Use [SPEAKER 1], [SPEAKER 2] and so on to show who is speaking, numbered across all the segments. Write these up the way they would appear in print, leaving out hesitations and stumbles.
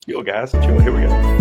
[SPEAKER 1] Chill, guys. Chill. Here we go.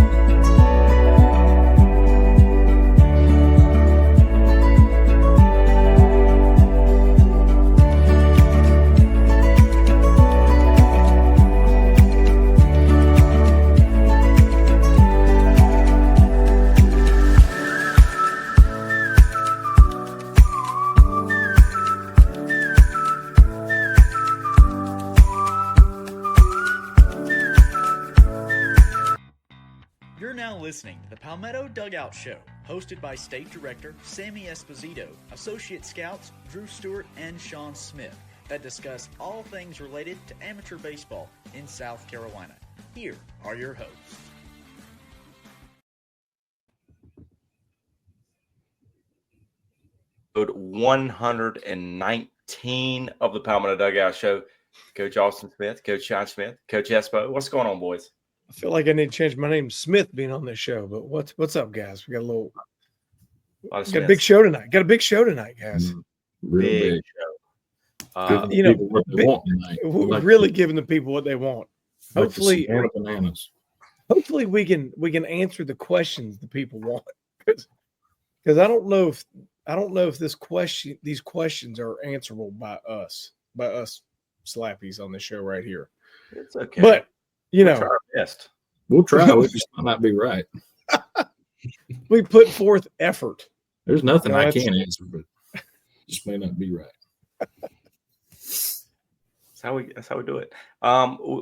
[SPEAKER 2] You're now listening to the Palmetto Dugout Show, hosted by State Director Sammy Esposito, Associate Scouts Drew Stewart and Sean Smith, that discuss all things related to amateur baseball in South Carolina. Here are your hosts.
[SPEAKER 1] Episode 119 of the Palmetto Dugout Show. Coach Austin Smith, Coach Sean Smith, Coach Espo. What's going on, boys?
[SPEAKER 3] I feel like I need to change my name to Smith being on this show, but what's up, guys? We got a big show tonight. Got a big show tonight, guys.
[SPEAKER 1] Big show.
[SPEAKER 3] We're really giving the people what they want. Hopefully we can answer the questions the people want. Because I don't know if these questions are answerable by us slappies on the show right here.
[SPEAKER 1] It's okay.
[SPEAKER 3] But
[SPEAKER 1] we'll try our best.
[SPEAKER 4] We'll try. We just might not be right.
[SPEAKER 3] We put forth effort.
[SPEAKER 4] There's nothing I can't answer, but just may not be right.
[SPEAKER 1] That's how we do it.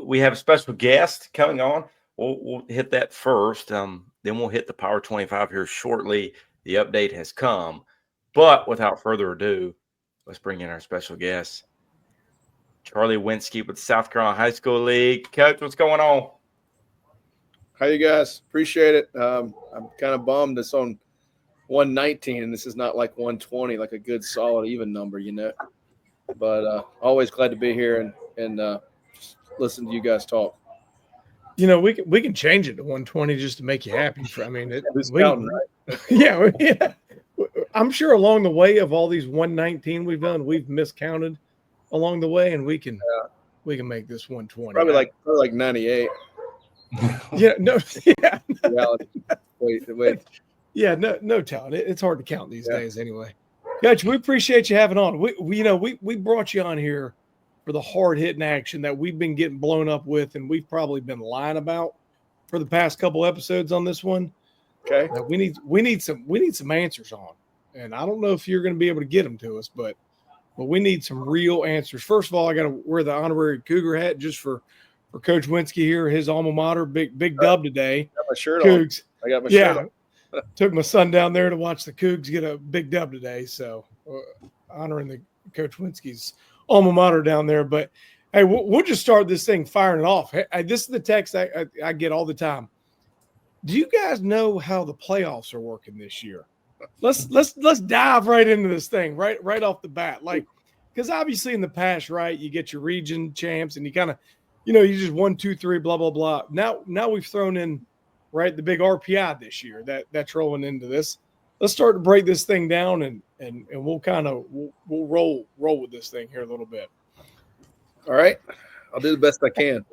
[SPEAKER 1] We have a special guest coming on. We'll hit that first. Then we'll hit the Power 25 here shortly. The update has come. But without further ado, let's bring in our special guest, Charlie Winsky with the South Carolina High School League. Coach, what's going on?
[SPEAKER 5] How you guys? Appreciate it. I'm kind of bummed it's on 119, and this is not like 120, like a good solid even number, But always glad to be here and just listen to you guys talk.
[SPEAKER 3] We can change it to 120 just to make you happy.
[SPEAKER 5] Counting, right?
[SPEAKER 3] Yeah. I'm sure along the way of all these 119 we've done, we've miscounted along the way, and we can make this 120.
[SPEAKER 5] Probably like 98.
[SPEAKER 3] Yeah, no, yeah.
[SPEAKER 5] Reality. Wait.
[SPEAKER 3] Yeah, no telling. It's hard to count these days anyway. Coach, we appreciate you having on. We brought you on here for the hard-hitting action that we've been getting blown up with, and we've probably been lying about for the past couple episodes on this one.
[SPEAKER 5] Okay.
[SPEAKER 3] We need some answers on. And I don't know if you're going to be able to get them to us, but we need some real answers. First of all, I got to wear the honorary Cougar hat just for Coach Winsky here, his alma mater, big dub today.
[SPEAKER 5] Got my shirt
[SPEAKER 3] Cougs.
[SPEAKER 5] on. I got my shirt on.
[SPEAKER 3] Took my son down there to watch the Cougs get a big dub today. So honoring the Coach Winsky's alma mater down there. But hey, we'll just start this thing firing it off. Hey, this is the text I get all the time. Do you guys know how the playoffs are working this year? Let's dive right into this thing right off the bat. Like, because obviously in the past, right, you get your region champs and you kind of, you just 1, 2, 3, blah, blah, blah. Now we've thrown in, right, the big RPI this year that's rolling into this. Let's start to break this thing down and we'll kind of we'll roll with this thing here a little bit.
[SPEAKER 5] All right. I'll do the best I can.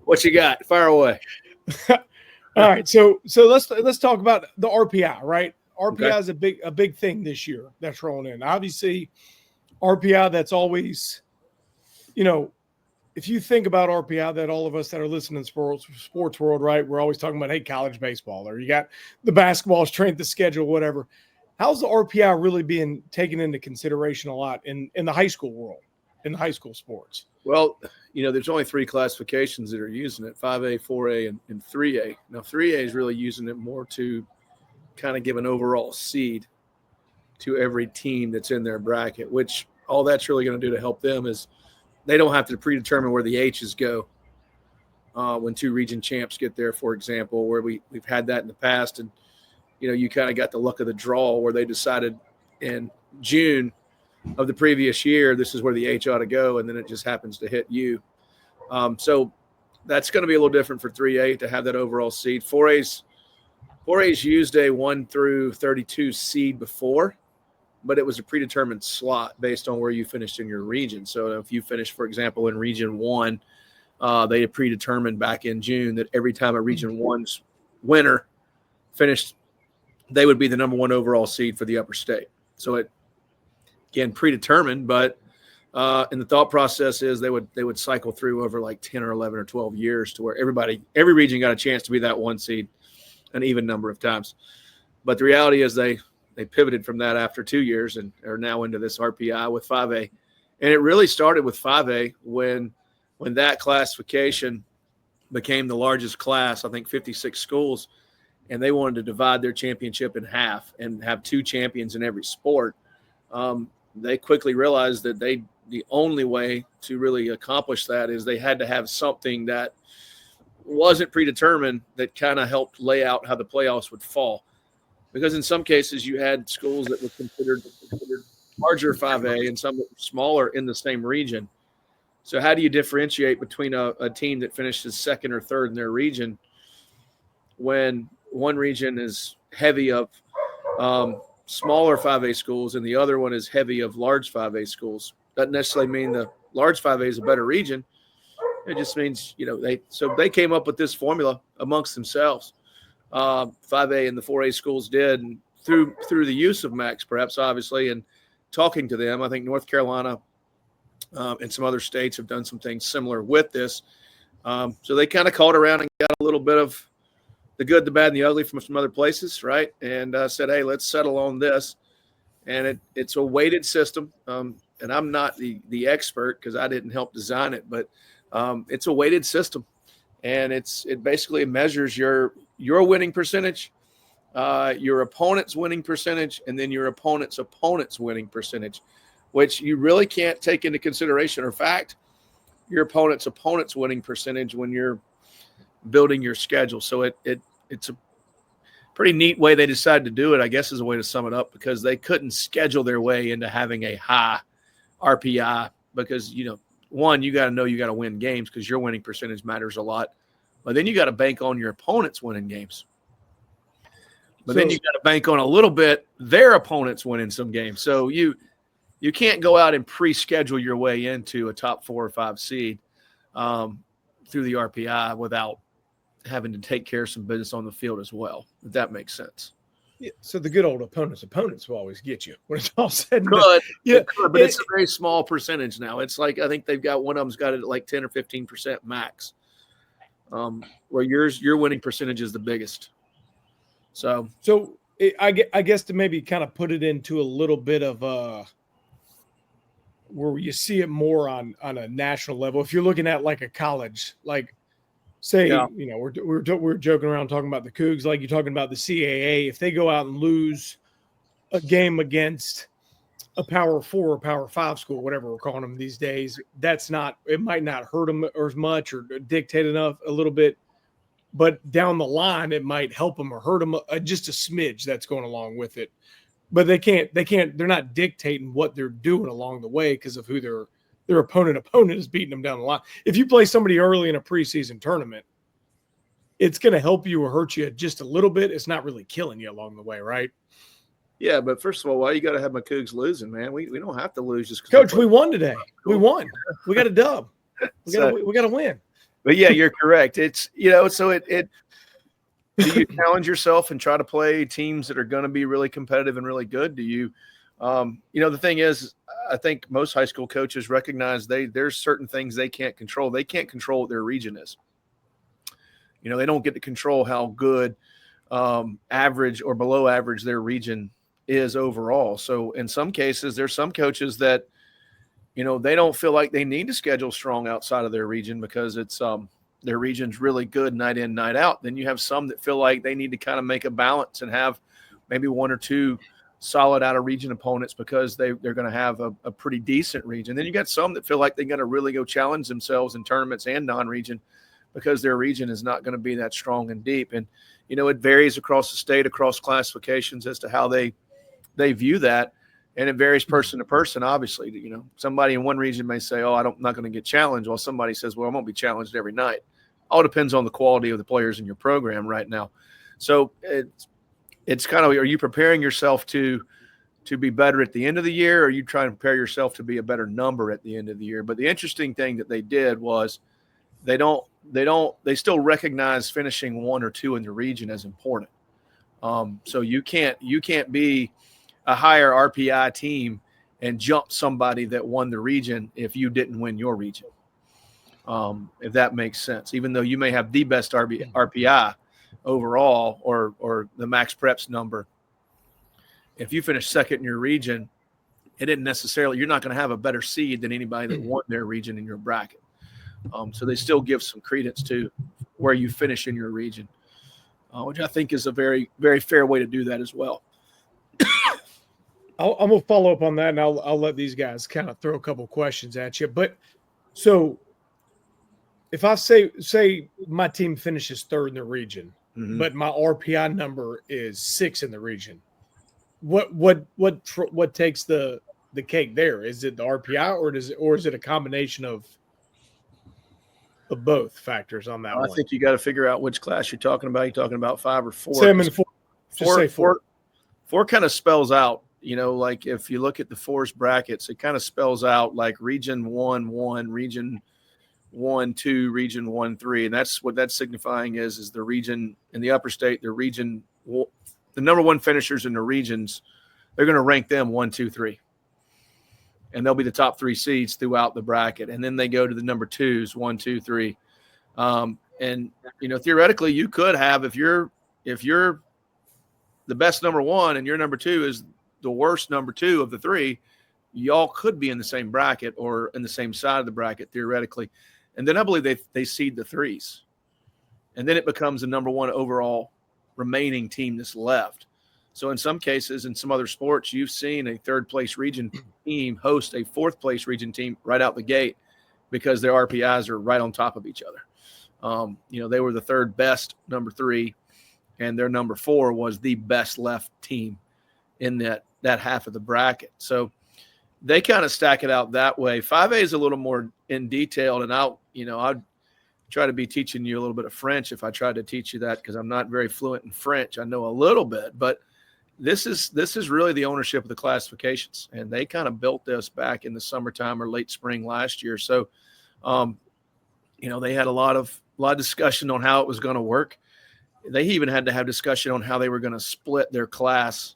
[SPEAKER 5] What you got? Fire away.
[SPEAKER 3] All right. So let's talk about the RPI, right? RPI is a big thing this year that's rolling in. Obviously, RPI, that's always, if you think about RPI, that all of us that are listening to sports world, right, we're always talking about, hey, college baseball, or you got the basketball strength of schedule, whatever. How's the RPI really being taken into consideration a lot in the high school world, in the high school sports?
[SPEAKER 5] Well, there's only 3 classifications that are using it, 5A, 4A, and 3A. Now, 3A is really using it more to kind of give an overall seed to every team that's in their bracket, which all that's really going to do to help them is they don't have to predetermine where the H's go when 2 region champs get there, for example, where we've had that in the past. And, you kind of got the luck of the draw where they decided in June of the previous year, this is where the H ought to go, and then it just happens to hit you. So that's going to be a little different for 3A to have that overall seed. 4A's used a 1 through 32 seed before, but it was a predetermined slot based on where you finished in your region. So if you finished, for example, in Region 1, they had predetermined back in June that every time a Region 1's winner finished, they would be the number 1 overall seed for the upper state. So it, again, predetermined, but and the thought process is they would cycle through over like 10 or 11 or 12 years to where every region got a chance to be that 1 seed an even number of times. But the reality is they pivoted from that after 2 years and are now into this RPI with 5A. And it really started with 5A when that classification became the largest class, I think 56 schools, and they wanted to divide their championship in half and have 2 champions in every sport. They quickly realized that the only way to really accomplish that is they had to have something that wasn't predetermined that kind of helped lay out how the playoffs would fall. Because in some cases you had schools that were considered larger 5A and some that were smaller in the same region. So how do you differentiate between a team that finishes second or third in their region when one region is heavy of smaller 5A schools and the other one is heavy of large 5A schools? Doesn't necessarily mean the large 5A is a better region. It just means, they came up with this formula amongst themselves. 5A and the 4A schools did, and through the use of Max Preps, obviously, and talking to them. I think North Carolina and some other states have done some things similar with this. So they kind of called around and got a little bit of the good, the bad, and the ugly from some other places, right? And said, hey, let's settle on this. And it's a weighted system. And I'm not the expert because I didn't help design it, but it's a weighted system. And it basically measures your winning percentage, your opponent's winning percentage, and then your opponent's winning percentage, which you really can't take into consideration or fact your opponent's winning percentage when you're building your schedule. So it's a pretty neat way they decided to do it, I guess, is a way to sum it up, because they couldn't schedule their way into having a high RPI because, one, you got to know you got to win games because your winning percentage matters a lot. But then you got to bank on your opponent's winning games. But then you got to bank on a little bit their opponents winning some games. So you can't go out and pre-schedule your way into a top 4 or 5 seed through the RPI without having to take care of some business on the field as well, if that makes sense.
[SPEAKER 3] Yeah, so the good old opponents will always get you when it's all said and done.
[SPEAKER 5] Good.
[SPEAKER 3] Yeah,
[SPEAKER 5] but it's a very small percentage now. It's like I think they've got one of them's got it at like 10 or 15% max, where your winning percentage is the biggest. So
[SPEAKER 3] I guess to maybe kind of put it into a little bit of where you see it more on a national level. If you're looking at like a college, like say, we're joking around talking about the Cougs, like you're talking about the CAA. If they go out and lose a game against a Power 4 or Power 5 school, whatever we're calling them these days, it might not hurt them as much or dictate enough a little bit, but down the line, it might help them or hurt them just a smidge that's going along with it. But they're not dictating what they're doing along the way because of who their opponent is beating them down the line. If you play somebody early in a preseason tournament, it's going to help you or hurt you just a little bit. It's not really killing you along the way, right?
[SPEAKER 5] Yeah, but first of all, why you got to have my Cougs losing, man? We don't have to lose just because.
[SPEAKER 3] Coach, we won today. We won. We got a dub. We got to win.
[SPEAKER 5] But yeah, you're correct. It's so it. Do you challenge yourself and try to play teams that are going to be really competitive and really good? Do you, the thing is, I think most high school coaches recognize there's certain things they can't control. They can't control what their region is. They don't get to control how good average or below average their region is overall. So in some cases, there's some coaches that, they don't feel like they need to schedule strong outside of their region because it's their region's really good night in, night out. Then you have some that feel like they need to kind of make a balance and have maybe 1 or 2 solid out of region opponents because they're going to have a pretty decent region. Then you got some that feel like they're going to really go challenge themselves in tournaments and non-region because their region is not going to be that strong and deep. And, it varies across the state, across classifications as to how they view that. And it varies person to person, obviously. Somebody in one region may say, oh, I'm not going to get challenged. While somebody says, well, I won't be challenged every night. All depends on the quality of the players in your program right now. So it's kind of, are you preparing yourself to be better at the end of the year, or are you trying to prepare yourself to be a better number at the end of the year? But the interesting thing that they did was they still recognize finishing 1 or 2 in the region as important. So you can't be a higher RPI team and jump somebody that won the region if you didn't win your region. If that makes sense, even though you may have the best RPI overall or the max preps number, if you finish second in your region, it didn't necessarily, you're not going to have a better seed than anybody that won their region in your bracket. So they still give some credence to where you finish in your region, which I think is a very, very fair way to do that as well.
[SPEAKER 3] I'm going to follow up on that, and I'll let these guys kind of throw a couple questions at you. But so if I say my team finishes third in the region, but my RPI number is 6 in the region, what takes the cake there? Is it the RPI or is it a combination of both factors on that one?
[SPEAKER 5] I think you got to figure out which class you're talking about. You're talking about 5 or 4.
[SPEAKER 3] Say I'm in 4. Just say 4.
[SPEAKER 5] 4 kind of spells out, like if you look at the 4's brackets, it kind of spells out like region 1, region 1, 2, region 1, 3. And that's what that's signifying is the region in the upper state, the number 1 finishers in the regions, they're going to rank them 1, 2, 3. And they'll be the top 3 seeds throughout the bracket. And then they go to the number 2s, 1, 2, 3. And, theoretically you could have, if you're the best number 1 and your number 2 is the worst number 2 of the 3, y'all could be in the same bracket or in the same side of the bracket theoretically. And then I believe they seed the 3s. And then it becomes the number 1 overall remaining team that's left. So in some cases, in some other sports, you've seen a 3rd place region team host a 4th place region team right out the gate because their RPIs are right on top of each other. They were the 3rd best number 3, and their number 4 was the best left team in that half of the bracket. So they kind of stack it out that way. 5A is a little more in detail, and I'd try to be teaching you a little bit of French if I tried to teach you that, because I'm not very fluent in French. I know a little bit, but this is really the ownership of the classifications, and they kind of built this back in the summertime or late spring last year. So, they had a lot of discussion on how it was going to work. They even had to have discussion on how they were going to split their class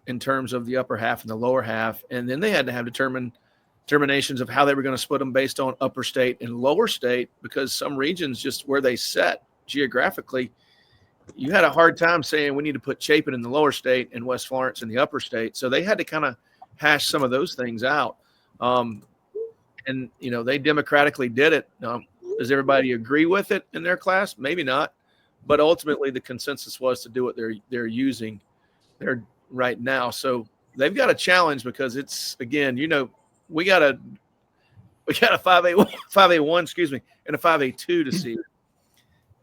[SPEAKER 5] in terms of the upper half and the lower half, and then they had to have determinations of how they were going to split them based on upper state and lower state, because some regions, just where they set geographically, you had a hard time saying we need to put Chapin in the lower state and West Florence in the upper state. So they had to kind of hash some of those things out. And they democratically did it. Does everybody agree with it in their class? Maybe not. But ultimately the consensus was to do what they're using there right now. So they've got a challenge, because it's, again, we got a 5A1, and a 5A2 to see.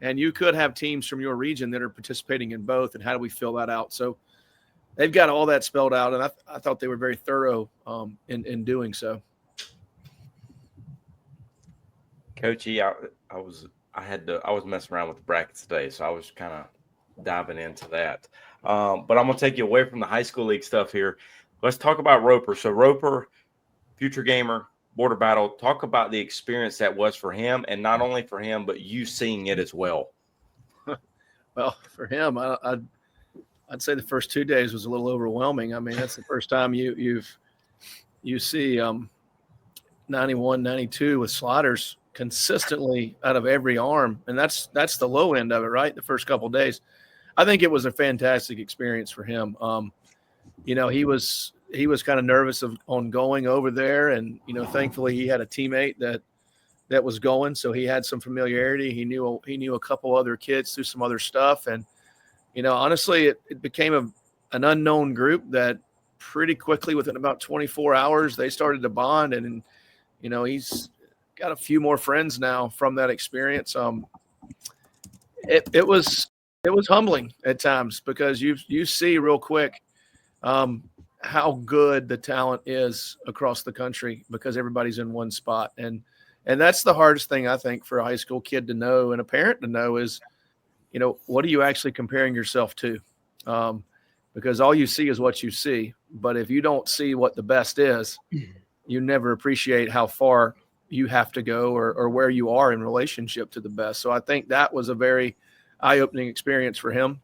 [SPEAKER 5] And you could have teams from your region that are participating in both. And how do we fill that out? So they've got all that spelled out. And I thought they were very thorough in doing so.
[SPEAKER 1] Coachy, I was messing around with the brackets today, so I was kind of diving into that. But I'm going to take you away from the high school league stuff here. Let's talk about Roper. So Roper, future gamer, Border Battle, talk about the experience that was for him, and not only for him, but you seeing it as well.
[SPEAKER 5] Well, for him, I'd say the first 2 days was a little overwhelming. I mean, that's the first time you see 91, 92 with sliders consistently out of every arm, and that's the low end of it, right? The first couple of days. I think it was a fantastic experience for him. He was kind of nervous on going over there, and thankfully he had a teammate that was going, so he had some familiarity. He knew a couple other kids through some other stuff, and honestly, it became an unknown group that pretty quickly, within about 24 hours, they started to bond, and he's got a few more friends now from that experience. It was humbling at times, because you see real quick how good the talent is across the country, because everybody's in one spot. And that's the hardest thing, I think, for a high school kid to know and a parent to know is, what are you actually comparing yourself to? Because all you see is what you see. But if you don't see what the best is, you never appreciate how far, you have to go or where you are in relationship to the best. So I think that was a very eye-opening experience for him.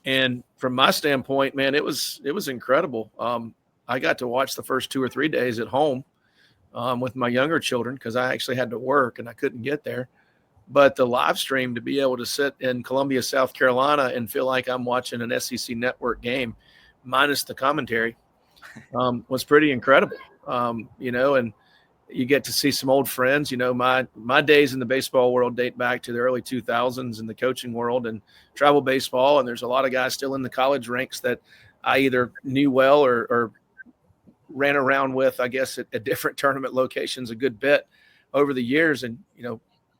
[SPEAKER 5] And from my standpoint, man, it was incredible. I got to watch the first 2 or 3 days at home with my younger children because I actually had to work and I couldn't get there. But the live stream, to be able to sit in Columbia, South Carolina and feel like I'm watching an SEC network game minus the commentary was pretty incredible. And you get to see some old friends. My days in the baseball world date back to the early 2000s in the coaching world and travel baseball. And there's a lot of guys still in the college ranks that I either knew well or ran around with, I guess, at different tournament locations a good bit over the years. And,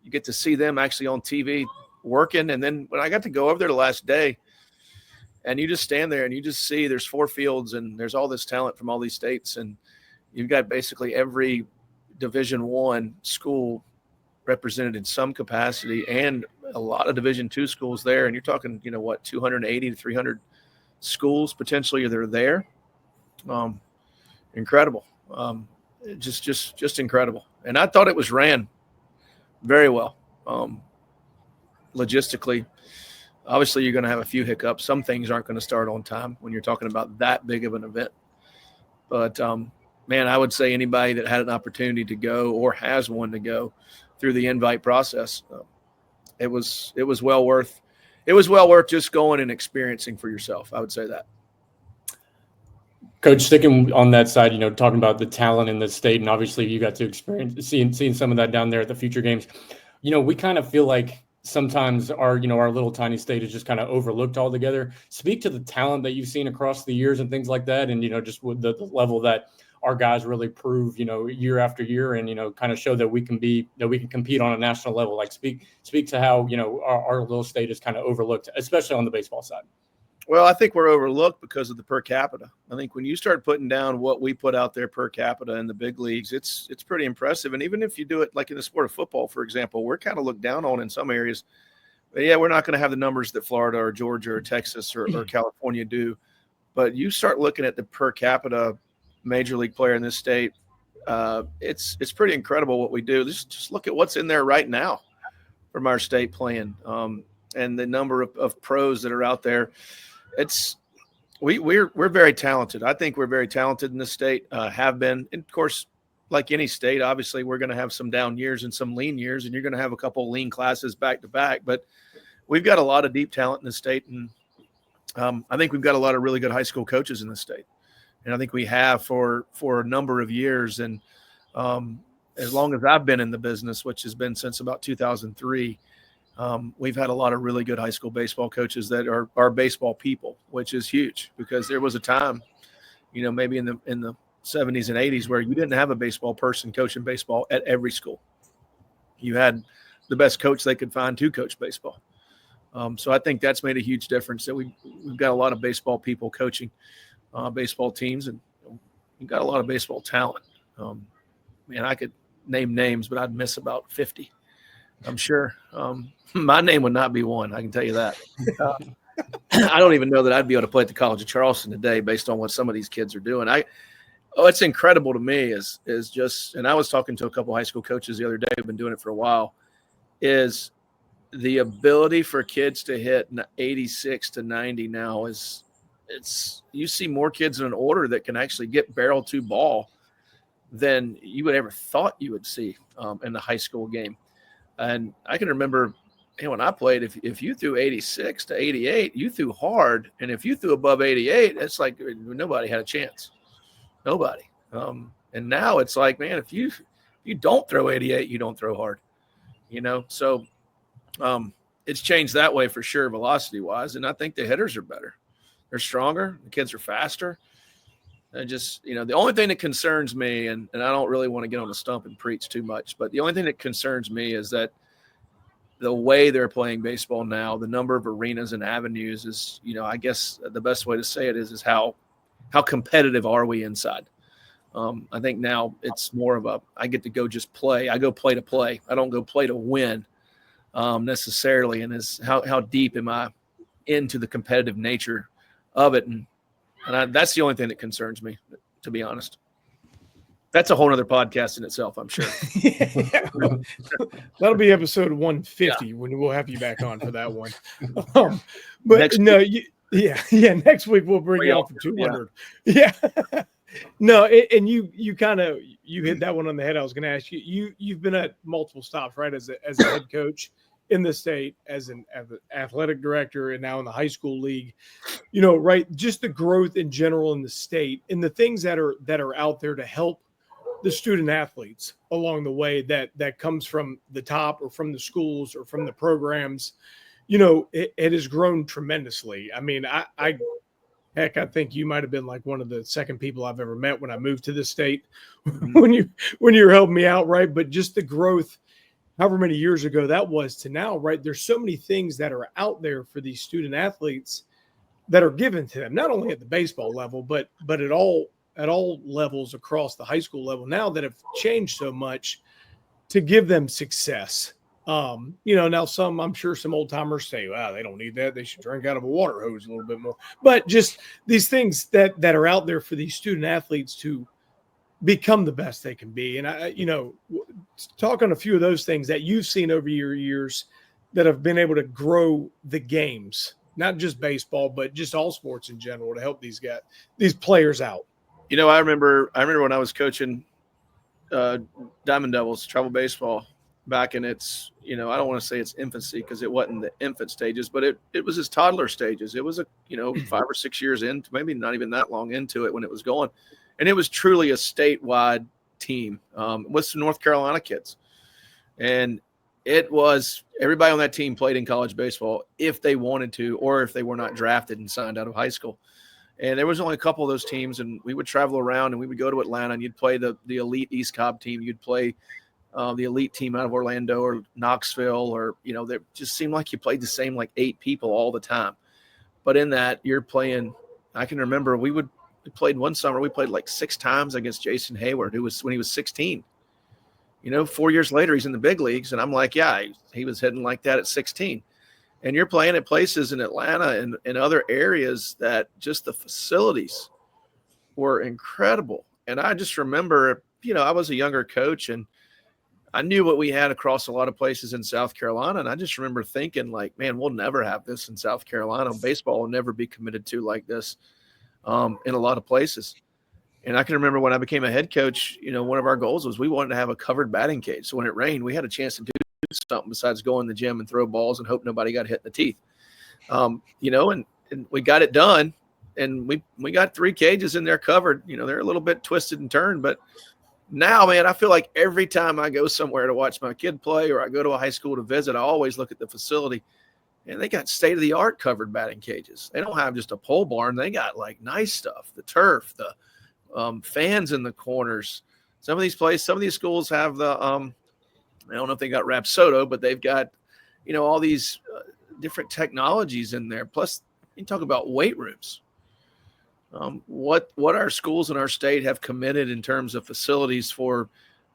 [SPEAKER 5] you get to see them actually on TV working. And then when I got to go over there the last day, and you just stand there and you just see there's 4 fields and there's all this talent from all these states. And you've got basically every Division I school represented in some capacity and a lot of Division II schools there. And you're talking, 280 to 300 schools potentially that are there. Incredible. Just incredible. And I thought it was ran very well. Logistically, obviously you're going to have a few hiccups. Some things aren't going to start on time when you're talking about that big of an event. But, man, I would say anybody that had an opportunity to go or has one to go through the invite process, it was well worth just going and experiencing for yourself. I would say that.
[SPEAKER 6] Coach, sticking on that side, talking about the talent in the state, and obviously you got to experience seeing some of that down there at the Future Games. We kind of feel like sometimes our little tiny state is just kind of overlooked altogether. Speak to the talent that you've seen across the years and things like that, and just with the level that our guys really prove, year after year, and kind of show that we can compete on a national level. Like speak to how our little state is kind of overlooked, especially on the baseball side.
[SPEAKER 5] Well, I think we're overlooked because of the per capita. I think when you start putting down what we put out there per capita in the big leagues, it's pretty impressive. And even if you do it like in the sport of football, for example, we're kind of looked down on in some areas. But yeah, we're not going to have the numbers that Florida or Georgia or Texas or California do. But you start looking at the per capita major league player in this state, it's pretty incredible what we do. Just look at what's in there right now from our state playing, and the number of pros that are out there. We're very talented. I think we're very talented in this state, have been. And of course, like any state, obviously we're going to have some down years and some lean years, and you're going to have a couple lean classes back to back. But we've got a lot of deep talent in the state, and I think we've got a lot of really good high school coaches in the state. And I think we have for a number of years. And as long as I've been in the business, which has been since about 2003, we've had a lot of really good high school baseball coaches that are baseball people, which is huge because there was a time, maybe in the 70s and 80s where you didn't have a baseball person coaching baseball at every school. You had the best coach they could find to coach baseball. So I think that's made a huge difference that we've got a lot of baseball people coaching baseball teams, and we've got a lot of baseball talent. Man, I could name names, but I'd miss about 50. I'm sure. My name would not be one. I can tell you that. I don't even know that I'd be able to play at the College of Charleston today based on what some of these kids are doing. It's incredible to me is just, and I was talking to a couple high school coaches the other day who've been doing it for a while, is the ability for kids to hit 86 to 90 now you see more kids in an order that can actually get barrel to ball than you would ever thought you would see in the high school game. And I can remember when I played, if you threw 86 to 88, you threw hard. And if you threw above 88, it's like nobody had a chance. Nobody. And now it's like, man, if you don't throw 88, you don't throw hard. So it's changed that way for sure, velocity-wise. And I think the hitters are better. They're stronger. The kids are faster. And just, the only thing that concerns me, and I don't really want to get on the stump and preach too much, but the only thing that concerns me is that the way they're playing baseball now, the number of arenas and avenues is, I guess the best way to say it is how competitive are we inside? I think now it's more of I get to go just play. I go play to play. I don't go play to win necessarily. And how deep am I into the competitive nature of it? And that's the only thing that concerns me, to be honest. That's a whole other podcast in itself, I'm sure.
[SPEAKER 3] Yeah. That'll be episode 150 when we'll have you back on for that one. But
[SPEAKER 5] Next
[SPEAKER 3] no, next week we'll bring you on for 200. Yeah. No, and you kind of hit that one on the head. I was going to ask you. You've been at multiple stops, right? As a head coach in the state, as an athletic director, and now in the high school league. Right? Just the growth in general in the state, and the things that are out there to help the student athletes along the way that comes from the top or from the schools or from the programs. It has grown tremendously. I mean, I think you might have been like one of the second people I've ever met when I moved to the state when you were helping me out, right? But just the growth, however many years ago that was to now, right? There's so many things that are out there for these student athletes that are given to them, not only at the baseball level, but at all levels across the high school level now that have changed so much to give them success. Now I'm sure some old timers say, wow, they don't need that. They should drink out of a water hose a little bit more. But just these things that are out there for these student athletes to become the best they can be. And talk on a few of those things that you've seen over your years that have been able to grow the games, not just baseball, but just all sports in general, to help these players out.
[SPEAKER 5] I remember when I was coaching Diamond Devils travel baseball back in its, I don't want to say its infancy because it wasn't the infant stages, but it was its toddler stages. It was 5 or 6 years in, maybe not even that long into it when it was going. And it was truly a statewide team with some North Carolina kids. And it was everybody on that team played in college baseball if they wanted to, or if they were not drafted and signed out of high school. And there was only a couple of those teams, and we would travel around and we would go to Atlanta, and you'd play the elite East Cobb team. You'd play the elite team out of Orlando or Knoxville, or, they just seemed like you played the same, like 8 people all the time. But in that you're playing, I can remember we played one summer, we played like 6 times against Jason Hayward, who was when he was 16. 4 years later, he's in the big leagues. And I'm like, yeah, he was hitting like that at 16. And you're playing at places in Atlanta and in other areas that just the facilities were incredible. And I just remember, I was a younger coach and I knew what we had across a lot of places in South Carolina. And I just remember thinking like, man, we'll never have this in South Carolina. Baseball will never be committed to like this in a lot of places. And I can remember when I became a head coach, one of our goals was we wanted to have a covered batting cage. So when it rained, we had a chance to do something besides go in the gym and throw balls and hope nobody got hit in the teeth. And we got it done, and we got 3 cages in there covered. They're a little bit twisted and turned, but now, man, I feel like every time I go somewhere to watch my kid play or I go to a high school to visit, I always look at the facility, and they got state-of-the-art covered batting cages. They don't have just a pole barn. They got like nice stuff, the turf, the fans in the corners. Some of these schools have the I don't know if they got Rapsodo, but they've got, all these different technologies in there. Plus, you talk about weight rooms. What our schools in our state have committed in terms of facilities for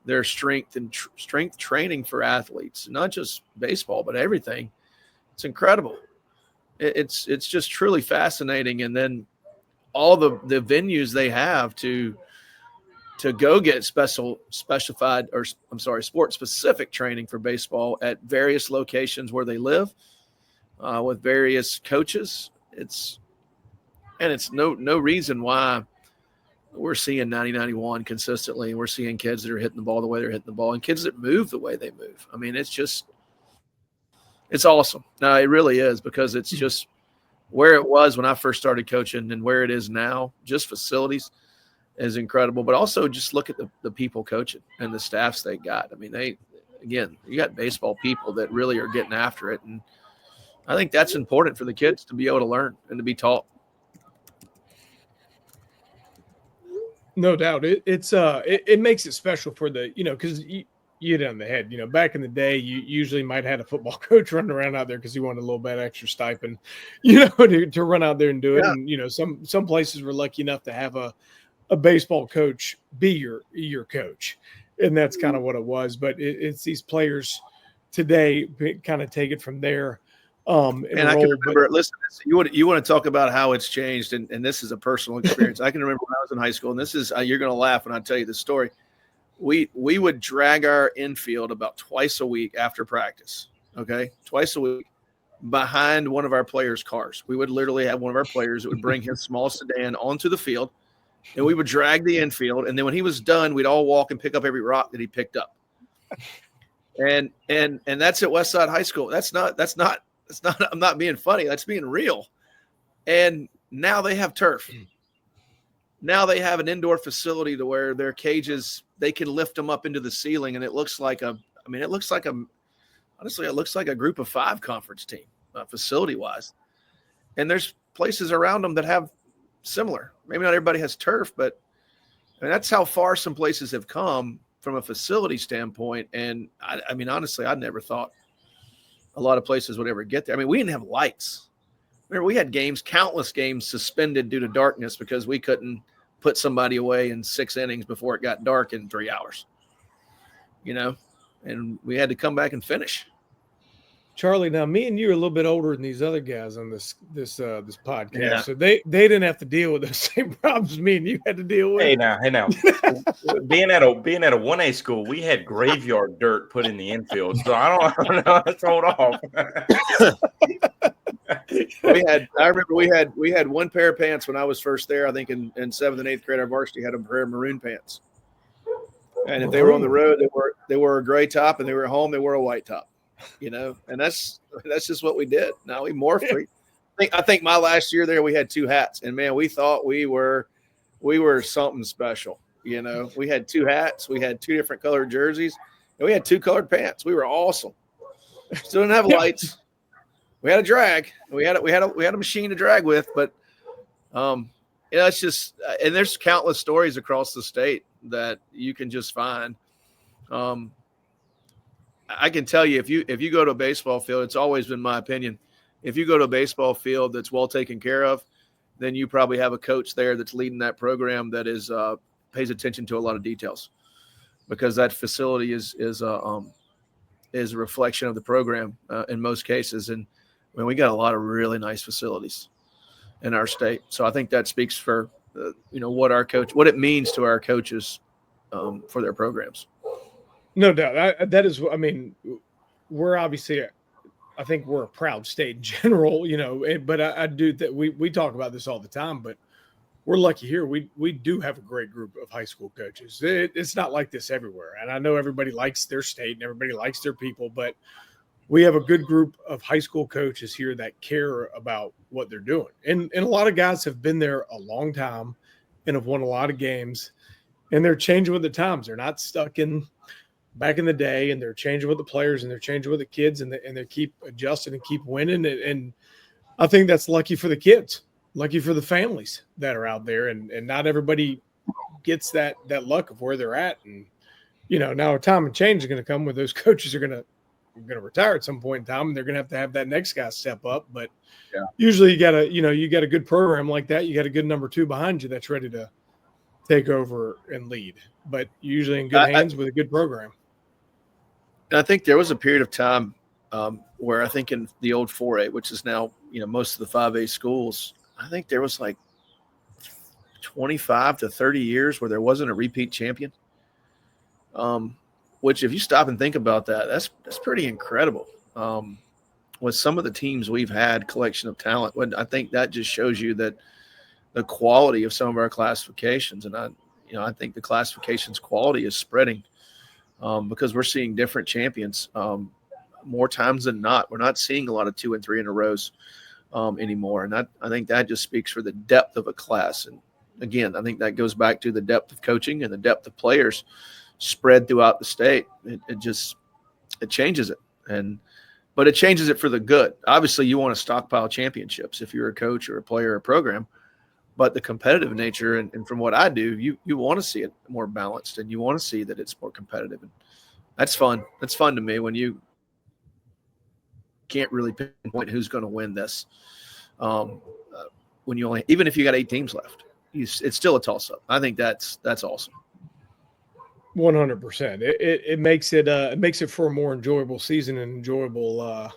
[SPEAKER 5] their strength and strength training for athletes, not just baseball, but everything. It's incredible. It's just truly fascinating. And then all the venues they have to go get sport specific training for baseball at various locations where they live with various coaches. It's no reason why we're seeing 90-91 consistently. We're seeing kids that are hitting the ball the way they're hitting the ball and kids that move the way they move. I mean, it's awesome. No, it really is, because it's just where it was when I first started coaching and where it is now. Just facilities is incredible, but also just look at the people coaching and the staffs they got. I mean, you got baseball people that really are getting after it. And I think that's important for the kids to be able to learn and to be taught.
[SPEAKER 3] No doubt. It makes it special for the, because you hit it on the head. Back in the day, you usually might have had a football coach running around out there because he wanted a little bit extra stipend, to run out there and do it.
[SPEAKER 5] Yeah.
[SPEAKER 3] And, some places were lucky enough to have a baseball coach be your coach. And that's kind of what it was. But it's these players today kind of take it from there. And
[SPEAKER 5] I can remember, listen, you want to talk about how it's changed. And this is a personal experience. I can remember when I was in high school, and this is, you're going to laugh when I tell you this story. we would drag our infield about twice a week after practice. Okay, twice a week behind one of our players' cars. We would literally have one of our players that would bring his small sedan onto the field, and we would drag the infield. And then when he was done, we'd all walk and pick up every rock that he picked up. And that's at Westside High School. That's not. I'm not being funny. That's being real. And now they have turf. Now they have an indoor facility to where their cages, they can lift them up into the ceiling, and it looks like a group of 5 conference team, facility wise. And there's places around them that have similar. Maybe not everybody has turf, but I mean, that's how far some places have come from a facility standpoint. And I mean, honestly, I never thought a lot of places would ever get there. I mean, we didn't have lights. Remember, we had countless games suspended due to darkness because we couldn't put somebody away in 6 innings before it got dark in 3 hours, and we had to come back and finish.
[SPEAKER 3] Charlie, now me and you are a little bit older than these other guys on this podcast,
[SPEAKER 5] Yeah.
[SPEAKER 3] so they didn't have to deal with the same problems me and you had to deal with.
[SPEAKER 1] Hey now, being at a 1A school, we had graveyard dirt put in the infield, so I don't know. Let's hold off.
[SPEAKER 5] I remember we had one pair of pants when I was first there. I think in 7th and 8th grade, our varsity had a pair of maroon pants. And if they were on the road, they wore a gray top, and they were at home, they wore a white top. And that's just what we did. Now we morphed. I think my last year there, we had 2 hats, and man, we thought we were something special. We had 2 hats, we had 2 different colored jerseys, and we had 2 colored pants. We were awesome. Still didn't have lights. We had a drag. We had a machine to drag with, but it's just, and there's countless stories across the state that you can just find. I can tell you, if you go to a baseball field, it's always been my opinion, if you go to a baseball field that's well taken care of, then you probably have a coach there that's leading that program that is pays attention to a lot of details, because that facility is a reflection of the program in most cases. And I mean, we got a lot of really nice facilities in our state. So I think that speaks for what it means to our coaches for their programs.
[SPEAKER 3] No doubt. That is, I mean, we're obviously, I think we're a proud state in general, but I do that. We talk about this all the time, but we're lucky here. We do have a great group of high school coaches. It's not like this everywhere. And I know everybody likes their state and everybody likes their people, but we have a good group of high school coaches here that care about what they're doing. And a lot of guys have been there a long time and have won a lot of games, and they're changing with the times. They're not stuck in back in the day, and they're changing with the players, and they're changing with the kids, and they keep adjusting and keep winning. And I think that's lucky for the kids, lucky for the families that are out there. And not everybody gets that luck of where they're at. And, now a time and change is going to come where those coaches are going to retire at some point in time, and they're going to have that next guy step up. But usually you got a good program like that. You got a good number 2 behind you that's ready to take over and lead, but usually in good hands with a good program.
[SPEAKER 5] I think there was a period of time where I think in the old 4A, which is now, most of the 5A schools, I think there was like 25 to 30 years where there wasn't a repeat champion. Which, if you stop and think about that, that's pretty incredible. With some of the teams we've had, collection of talent, I think that just shows you that the quality of some of our classifications, and I think the classifications quality is spreading because we're seeing different champions more times than not. We're not seeing a lot of 2 and 3 in a rows anymore, and I think that just speaks for the depth of a class. And again, I think that goes back to the depth of coaching and the depth of players spread throughout the state. It changes it, but it changes it for the good. Obviously, you want to stockpile championships if you're a coach or a player or a program, but the competitive nature and from what I do, you want to see it more balanced, and you want to see that it's more competitive. And that's fun. That's fun to me when you can't really pinpoint who's going to win this. When you even if you got 8 teams left, it's still a toss-up. I think that's awesome.
[SPEAKER 3] 100%. It makes it for a more enjoyable season and enjoyable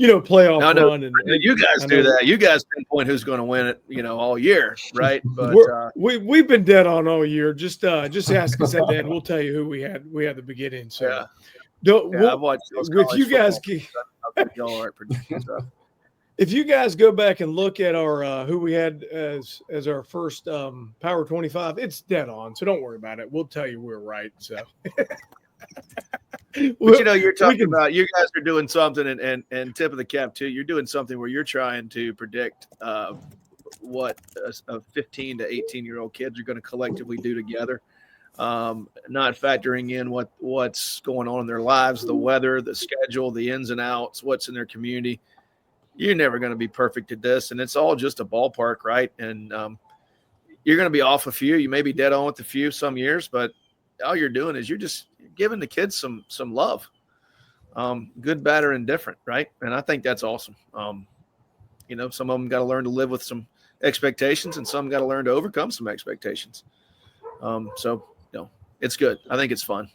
[SPEAKER 3] playoff
[SPEAKER 5] No,
[SPEAKER 3] run. And
[SPEAKER 5] you guys
[SPEAKER 3] I
[SPEAKER 5] do
[SPEAKER 3] know
[SPEAKER 5] that. You guys pinpoint who's going to win it, all year, right? But
[SPEAKER 3] we've been dead on all year. Just ask us at the end. We'll tell you who we had the beginning. So
[SPEAKER 5] I've watched
[SPEAKER 3] with you guys.
[SPEAKER 5] Y'all are predicting stuff.
[SPEAKER 3] If you guys go back and look at our who we had as our first Power 25, it's dead on. So don't worry about it. We'll tell you we're right. So.
[SPEAKER 5] But you're talking about you guys are doing something, and tip of the cap too. You're doing something where you're trying to predict what a 15 to 18-year-old kids are going to collectively do together, not factoring in what's going on in their lives, the weather, the schedule, the ins and outs, what's in their community. You're never going to be perfect at this, and it's all just a ballpark, right? And you're going to be off a few. You may be dead on with a few some years, but all you're doing is you're just giving the kids some love, good, bad, or indifferent, right? And I think that's awesome. Some of them got to learn to live with some expectations, and some got to learn to overcome some expectations. So it's good. I think it's fun.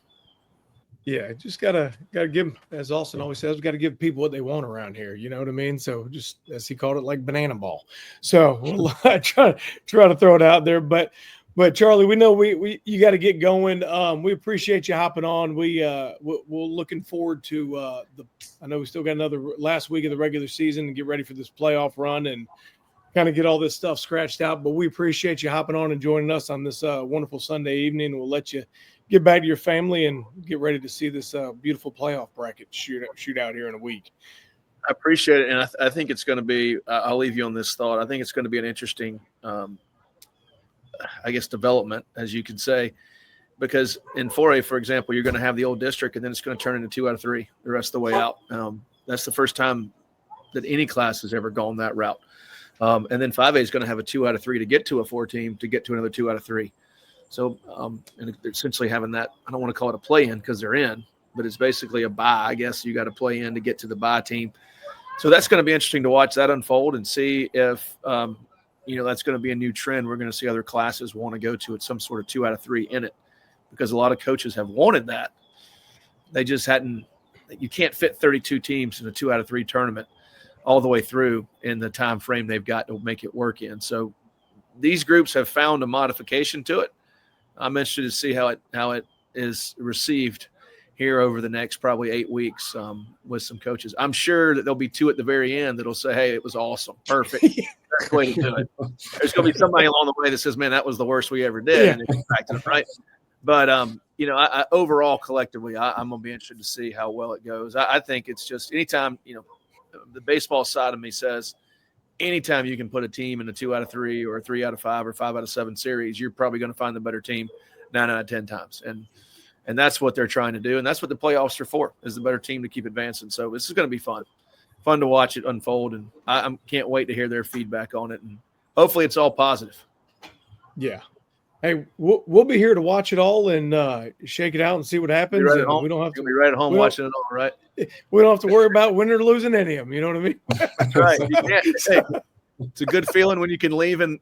[SPEAKER 3] Yeah, just gotta give them, as Austin always says, we got to give people what they want around here. You know what I mean? So just as he called it, like banana ball. So we'll try to throw it out there, but Charlie, we know you got to get going. We appreciate you hopping on. We're looking forward to I know we still got another last week of the regular season and get ready for this playoff run and kind of get all this stuff scratched out. But we appreciate you hopping on and joining us on this wonderful Sunday evening. We'll let you get back to your family and get ready to see this beautiful playoff bracket shoot out here in a week.
[SPEAKER 5] I appreciate it, and I think it's going to be. I'll leave you on this thought. I think it's going to be an interesting. Development, as you could say, because in 4A, for example, you're going to have the old district, and then it's going to turn into 2 out of 3 the rest of the way out. That's the first time that any class has ever gone that route. And then 5A is going to have a 2 out of 3 to get to a 4 team to get to another 2 out of 3. So, and they're essentially having that. I don't want to call it a play-in because they're in, but it's basically a bye. I guess you got to play in to get to the bye team. So that's going to be interesting to watch that unfold and see if that's going to be a new trend. We're going to see other classes want to go to it, some sort of 2 out of 3 in it, because a lot of coaches have wanted that. They just hadn't. You can't fit 32 teams in a 2 out of 3 tournament all the way through in the time frame they've got to make it work in. So these groups have found a modification to it. I'm interested to see how it is received here over the next probably 8 weeks with some coaches. I'm sure that there'll be 2 at the very end that'll say, hey, it was awesome. Perfect. That's the way to do it. There's going to be somebody along the way that says, man, that was the worst we ever did. Yeah. And it's back to it, right? But, I overall, collectively, I'm going to be interested to see how well it goes. I think it's just anytime, the baseball side of me says anytime you can put a team in a 2 out of 3 or a 3 out of 5 or 5 out of 7 series, you're probably going to find the better team 9 out of 10 times. And that's what they're trying to do. And that's what the playoffs are for, is the better team to keep advancing. So this is going to be fun to watch it unfold. And I can't wait to hear their feedback on it. And hopefully it's all positive.
[SPEAKER 3] Yeah. Hey, we'll be here to watch it all and shake it out and see what happens.
[SPEAKER 5] Right,
[SPEAKER 3] and we don't have to
[SPEAKER 5] be right at home watching it all, right?
[SPEAKER 3] We don't have to worry about winning or losing any of them. You know what I mean?
[SPEAKER 5] That's right. It's a good feeling when you can leave and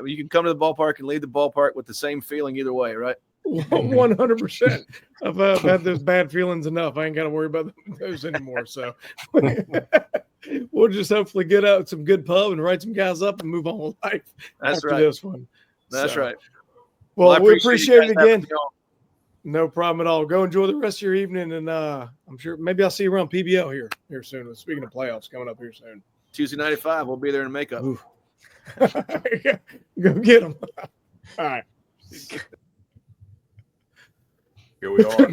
[SPEAKER 5] you can come to the ballpark and leave the ballpark with the same feeling either way, right?
[SPEAKER 3] 100%. I've had those bad feelings enough. I ain't got to worry about those anymore. So we'll just hopefully get out some good pub and write some guys up and move on with life.
[SPEAKER 5] That's
[SPEAKER 3] after
[SPEAKER 5] right.
[SPEAKER 3] This one.
[SPEAKER 5] That's right.
[SPEAKER 3] Well, we appreciate it again. No problem at all. Go enjoy the rest of your evening, and I'm sure maybe I'll see you around PBO here soon. Speaking of playoffs coming up here soon.
[SPEAKER 5] Tuesday night at 5, we'll be there in makeup.
[SPEAKER 3] Go get them. All right.
[SPEAKER 1] Here we are.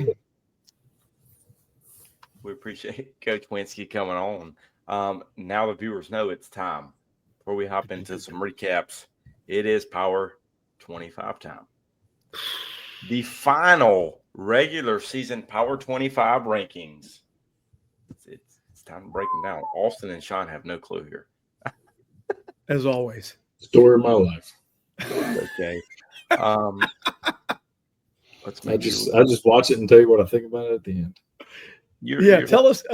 [SPEAKER 1] We appreciate Coach Winsky coming on. Now the viewers know it's time. Before we hop into some recaps, it is Power 25 time. The final regular season Power 25 rankings. It's time to break them down. Austin and Sean have no clue here.
[SPEAKER 3] As always.
[SPEAKER 4] Story of my life.
[SPEAKER 1] Okay.
[SPEAKER 4] I just watch it and tell you what I think about it at the end.
[SPEAKER 3] Tell us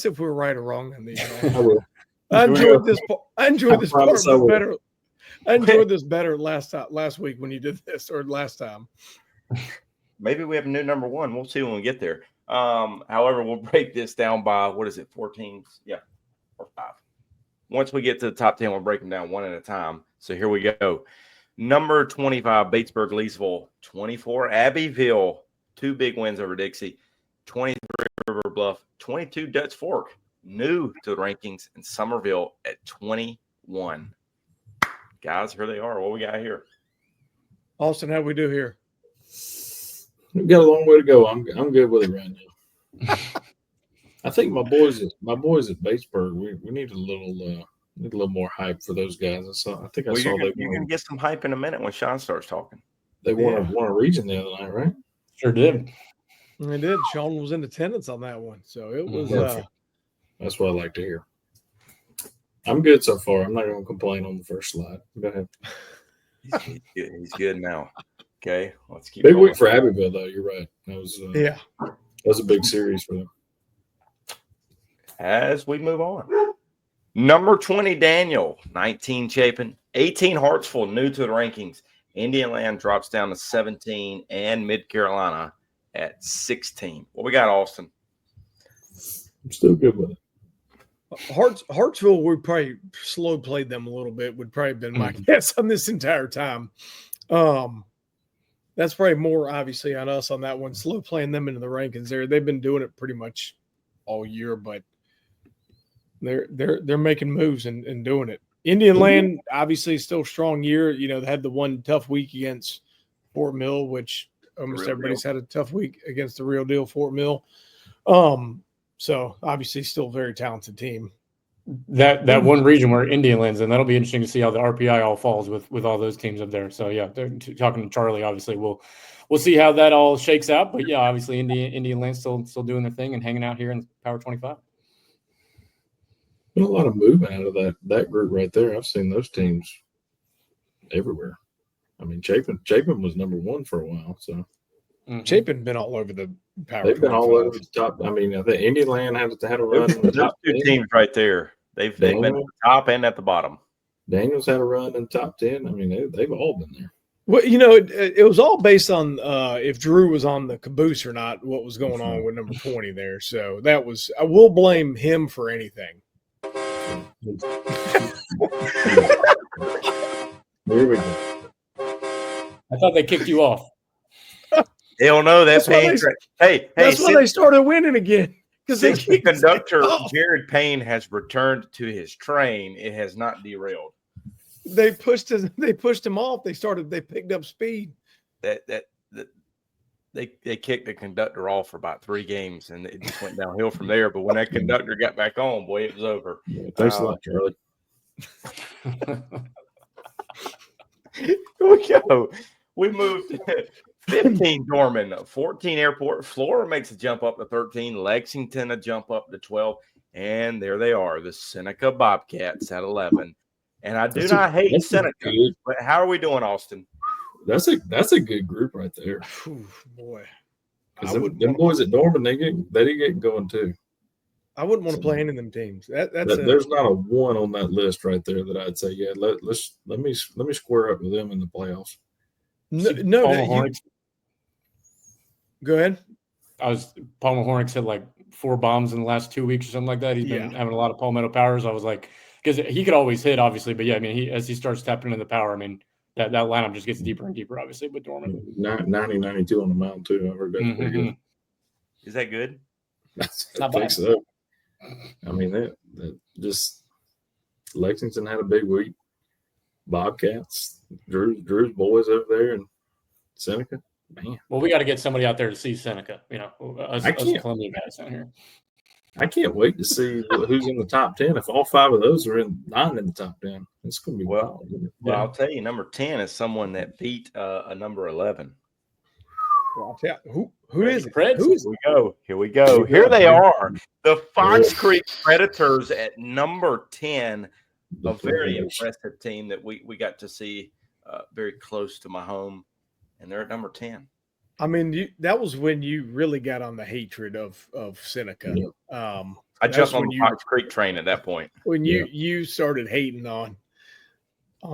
[SPEAKER 3] if we're right or wrong on these.
[SPEAKER 4] I will.
[SPEAKER 3] I enjoyed this part better. I enjoyed this better last week when you did this, or last time.
[SPEAKER 1] Maybe we have a new number one. We'll see when we get there. However, we'll break this down by 4 teams? Yeah, or 5. Once we get to the top 10, we'll break them down one at a time. So here we go. Number 25, Batesburg, Leesville. 24, Abbeville. 2 big wins over Dixie. 23, River Bluff. 22, Dutch Fork. New to the rankings. And Somerville at 21. Guys, here they are. What we got here?
[SPEAKER 3] Austin, how we do here?
[SPEAKER 4] We've got a long way to go. I'm good with it right now. I think my boys at Batesburg, we need a little more hype for those guys. I think I saw
[SPEAKER 1] you're gonna get some hype in a minute when Sean starts talking.
[SPEAKER 4] They won a region the other night, right?
[SPEAKER 6] Sure did.
[SPEAKER 3] They did. Sean was in attendance on that one, so it was.
[SPEAKER 4] That's what I like to hear. I'm good so far. I'm not going to complain on the first slide. Go ahead.
[SPEAKER 1] He's good now. Okay, let's keep.
[SPEAKER 4] Big
[SPEAKER 1] going.
[SPEAKER 4] week for Abbeville, though. You're right. That was a big series for them.
[SPEAKER 1] As we move on, number 20, Daniel. 19, Chapin. 18, Hartsville, new to the rankings. Indian Land drops down to 17, and Mid Carolina at 16. What we got, Austin?
[SPEAKER 4] I'm still good with it.
[SPEAKER 3] Hartsville, we probably slow played them a little bit. Would probably have been my guess on this entire time. That's probably more obviously on us on that one. Slow playing them into the rankings there. They've been doing it pretty much all year, but they're making moves and doing it. Indian Land obviously still a strong year. You know, they had the one tough week against Fort Mill, which almost everybody's had a tough week against the real deal Fort Mill. So obviously still a very talented team.
[SPEAKER 6] That one region where Indian lands, and that'll be interesting to see how the RPI all falls with all those teams up there. So yeah, talking to Charlie, obviously we'll see how that all shakes out. But yeah, obviously Indian Land still doing their thing and hanging out here in Power 25.
[SPEAKER 4] Been a lot of movement out of that group right there. I've seen those teams everywhere. I mean, Chapin was number 1 for a while. So
[SPEAKER 3] Chapin been all over the Power.
[SPEAKER 4] They've been all over the top. I mean, I think Indian Land had a run.
[SPEAKER 1] Those 2 teams right there. They've been at the top and at the bottom.
[SPEAKER 4] Daniels had a run in the top 10. I mean, they've all been there.
[SPEAKER 3] Well, you know, it was all based on if Drew was on the caboose or not, what was going on with number 20 there. So that was, I will blame him for anything.
[SPEAKER 4] Here we go.
[SPEAKER 6] I thought they kicked you off.
[SPEAKER 1] Hell no, that's Payne.
[SPEAKER 3] That's when they started winning again. Because
[SPEAKER 1] the conductor Jared Payne has returned to his train. It has not derailed.
[SPEAKER 3] They pushed him off. They picked up speed.
[SPEAKER 1] They kicked the conductor off for about 3 games, and it just went downhill from there. But when that conductor got back on, boy, it was over.
[SPEAKER 4] Yeah, thanks a lot, Charlie.
[SPEAKER 1] Here we go. We moved 15, Dorman, 14, Airport. Flora makes a jump up to 13. Lexington a jump up to 12. And there they are, the Seneca Bobcats at 11. And I do not hate Seneca, but how are we doing, Austin?
[SPEAKER 4] That's a good group right there.
[SPEAKER 3] Whew, boy,
[SPEAKER 4] Because them boys at Norman, they get going too.
[SPEAKER 3] I wouldn't want to play any of them teams.
[SPEAKER 4] There's not a one on that list right there that I'd say, yeah, let me square up with them in the playoffs.
[SPEAKER 3] Go ahead.
[SPEAKER 6] Palmer Hornicks had like 4 bombs in the last 2 weeks or something like that. He's been having a lot of Palmetto powers. I was like, because he could always hit, obviously, but yeah, I mean, as he starts tapping into the power, I mean, that lineup just gets deeper and deeper, obviously, with Dorman.
[SPEAKER 4] 90-92 on the mound too. I heard that's pretty good.
[SPEAKER 1] Is that good?
[SPEAKER 4] I think so. I mean, that just Lexington had a big week. Bobcats, Drew's boys over there, and Seneca. Man,
[SPEAKER 6] well, we got to get somebody out there to see Seneca. You know, us Columbia guys down here.
[SPEAKER 4] I can't wait to see who's in the top 10. If all 5 of those are not in the top 10, it's going to be
[SPEAKER 1] well. I'll tell you, number 10 is someone that beat a number 11.
[SPEAKER 3] Well, who is it?
[SPEAKER 1] Here we go. Here they are. The Fox Creek Predators at number 10. A very impressive team that we got to see very close to my home. And they're at number 10.
[SPEAKER 3] I mean, that was when you really got on the hatred of Seneca.
[SPEAKER 1] Yeah. I jumped on the Fox Creek train at that point.
[SPEAKER 3] When you started hating on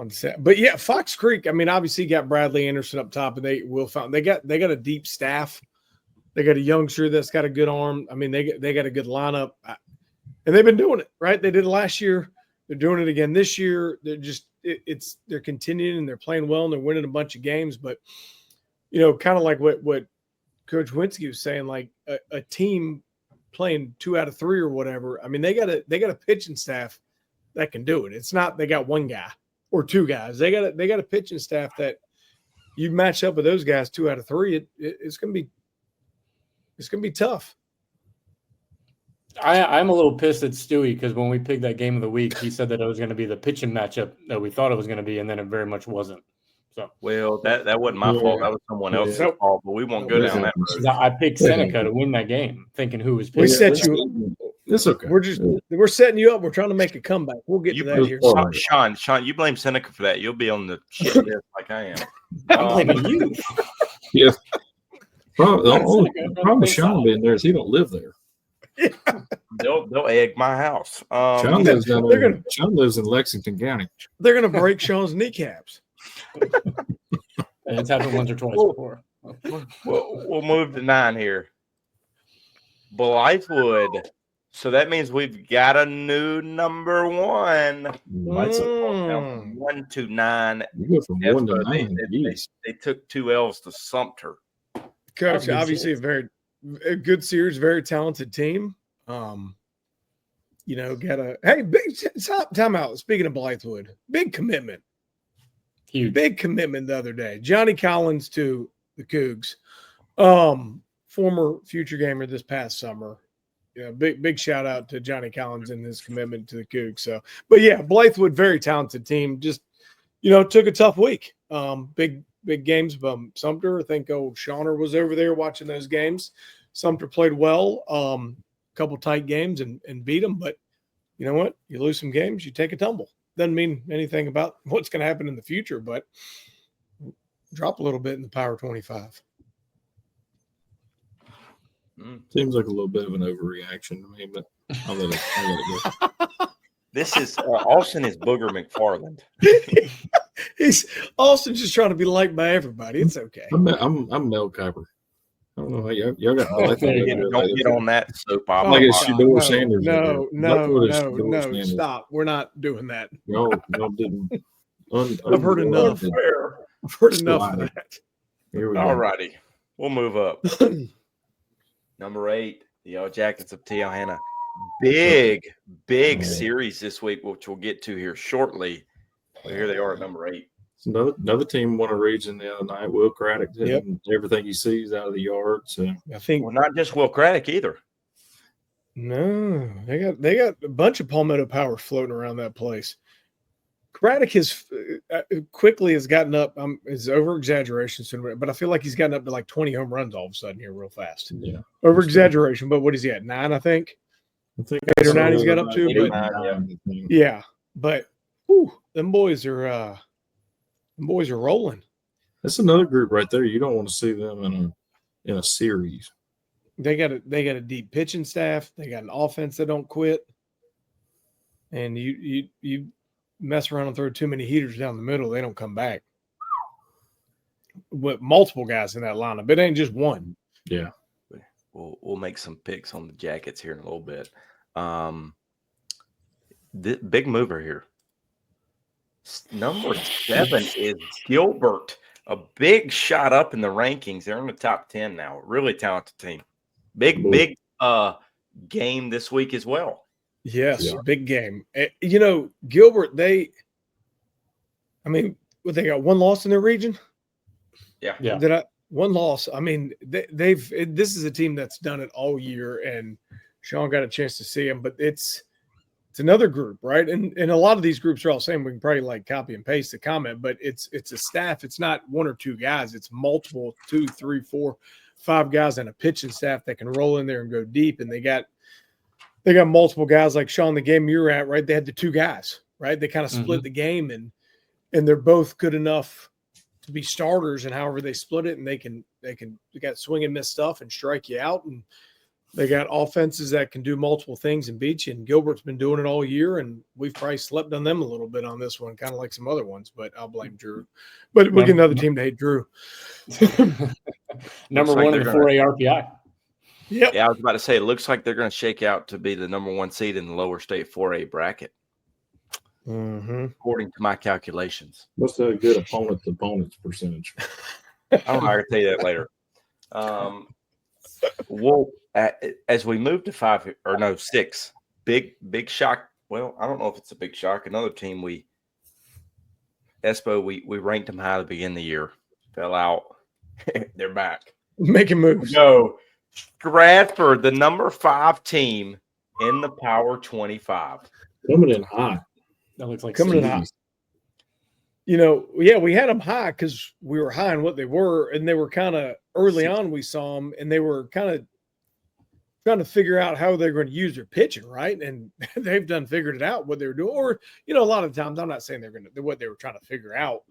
[SPEAKER 3] set. But yeah, Fox Creek, I mean, obviously got Bradley Anderson up top, and they got a deep staff. They got a youngster that's got a good arm. I mean, they got a good lineup. and they've been doing it right. They did it last year. They're doing it again this year. They're just they're continuing and they're playing well and they're winning a bunch of games. But kind of like what Coach Winsky was saying, like a team playing 2 out of 3 or whatever. I mean, they got a pitching staff that can do it. It's not they got one guy or 2 guys. They got a pitching staff that you match up with those guys 2 out of 3. It's gonna be tough.
[SPEAKER 6] I'm a little pissed at Stewie because when we picked that game of the week, he said that it was going to be the pitching matchup that we thought it was going to be, and then it very much wasn't. So,
[SPEAKER 1] well, that wasn't my fault. That was someone else's fault. But we won't go down that road.
[SPEAKER 6] I picked Seneca to win that game, thinking who was.
[SPEAKER 3] We set you.
[SPEAKER 4] It's okay.
[SPEAKER 3] We're setting you up. We're trying to make a comeback. We'll get to that here.
[SPEAKER 1] Sean, you blame Seneca for that. You'll be on the shit list like I am.
[SPEAKER 6] I'm blaming you.
[SPEAKER 4] Yeah. The only problem with Sean being there is he don't live there.
[SPEAKER 1] They'll egg my house.
[SPEAKER 4] Sean lives down there. Sean lives in Lexington County.
[SPEAKER 3] They're going to break Sean's kneecaps.
[SPEAKER 6] It's happened once or twice before.
[SPEAKER 1] We'll move to 9 here. Blythewood. So that means we've got a new number 1.
[SPEAKER 4] That's
[SPEAKER 1] 1 to 9.
[SPEAKER 4] You go from 1 to 9.
[SPEAKER 1] They took 2 L's to Sumter.
[SPEAKER 3] Coach, obviously a good series, very talented team. Time out. Speaking of Blythewood, big commitment.
[SPEAKER 6] Huge.
[SPEAKER 3] Big commitment the other day. Johnny Collins to the Cougs. Former future gamer this past summer. Big shout out to Johnny Collins and his commitment to the Cougs. So, but yeah, Blythewood, very talented team. Just, took a tough week. Big games from Sumter. I think old Shawner was over there watching those games. Sumter played well, a couple tight games and beat them. But you know what? You lose some games, you take a tumble. Doesn't mean anything about what's going to happen in the future, but drop a little bit in the Power 25.
[SPEAKER 4] Seems like a little bit of an overreaction to me, but I'll let it go.
[SPEAKER 1] This is Austin is Booger McFarland.
[SPEAKER 3] Austin's just trying to be liked by everybody. It's okay.
[SPEAKER 4] I'm Mel Kiper. I don't know how y'all got.
[SPEAKER 1] Don't get on that soap opera.
[SPEAKER 4] Like it's Shedeur Sanders.
[SPEAKER 3] No. Stop. We're not doing that.
[SPEAKER 4] Y'all didn't.
[SPEAKER 3] I've heard enough. I've heard enough of that.
[SPEAKER 4] Here we go.
[SPEAKER 1] All righty. We'll move up. Number 8, the Yellow Jackets of Tijuana. Big series this week, which we'll get to here shortly. But here they are at number 8.
[SPEAKER 4] Another team won a region the other night. Will Craddock did everything he sees out of the yard. So
[SPEAKER 3] I think
[SPEAKER 1] not just Will Craddock either.
[SPEAKER 3] No, they got a bunch of Palmetto power floating around that place. Craddock has quickly has gotten up. Is over exaggeration, but I feel like he's gotten up to like 20 home runs all of a sudden here real fast.
[SPEAKER 4] Yeah,
[SPEAKER 3] over exaggeration. But what is he at? 9, I think. 8 or 9 he's got up to. But, but them boys are rolling.
[SPEAKER 4] That's another group right there. You don't want to see them in a series.
[SPEAKER 3] They got a deep pitching staff. They got an offense that don't quit. And you mess around and throw too many heaters down the middle, they don't come back. With multiple guys in that lineup, it ain't just one.
[SPEAKER 4] Yeah,
[SPEAKER 1] we'll make some picks on the Jackets here in a little bit. The big mover here. Number 7 is Gilbert. A big shot up in the rankings. They're in the top 10 now. Really talented team. Big game this week as well.
[SPEAKER 3] Yes, big game. Gilbert, they got one loss in their region?
[SPEAKER 1] Yeah.
[SPEAKER 3] One loss. I mean, this is a team that's done it all year, and Sean got a chance to see them, but it's another group, right? And a lot of these groups are all saying we can probably like copy and paste the comment, but it's a staff. It's not 1 or 2 guys. It's multiple 2, 3, 4, 5 guys and a pitching staff that can roll in there and go deep. And they got multiple guys like Sean, the game you're at, right? They had the 2 guys, right? They kind of split the game and they're both good enough to be starters, and however they split it, and they got swing and miss stuff and strike you out, and they got offenses that can do multiple things and beat you. And Gilbert's been doing it all year, and we've probably slept on them a little bit on this one, kind of like some other ones, but I'll blame Drew. But we'll get another team to hate Drew.
[SPEAKER 6] Number 1 in the 4A RPI.
[SPEAKER 3] Yep.
[SPEAKER 1] Yeah, I was about to say, it looks like they're going to shake out to be the number 1 seed in the lower state 4A bracket, according to my calculations.
[SPEAKER 4] Must have a good opponent's percentage.
[SPEAKER 1] I don't know. I can tell you that later. Well, as we move to 6, big shock. Well, I don't know if it's a big shock. Another team we ranked them high at the beginning of the year, fell out. They're back.
[SPEAKER 3] Making moves.
[SPEAKER 1] No, Stratford, the number 5 team in the Power 25.
[SPEAKER 4] Coming in hot.
[SPEAKER 6] That looks like
[SPEAKER 3] Coming in
[SPEAKER 6] Cindy.
[SPEAKER 3] hot. You know, yeah, we had them high because we were high in what they were, and they were kind of early on. We saw them, and they were kind of trying to figure out how they're going to use their pitching, right? And they've figured it out what they were doing. Or, you know, a lot of times, I'm not saying they're going to what they were trying to figure out.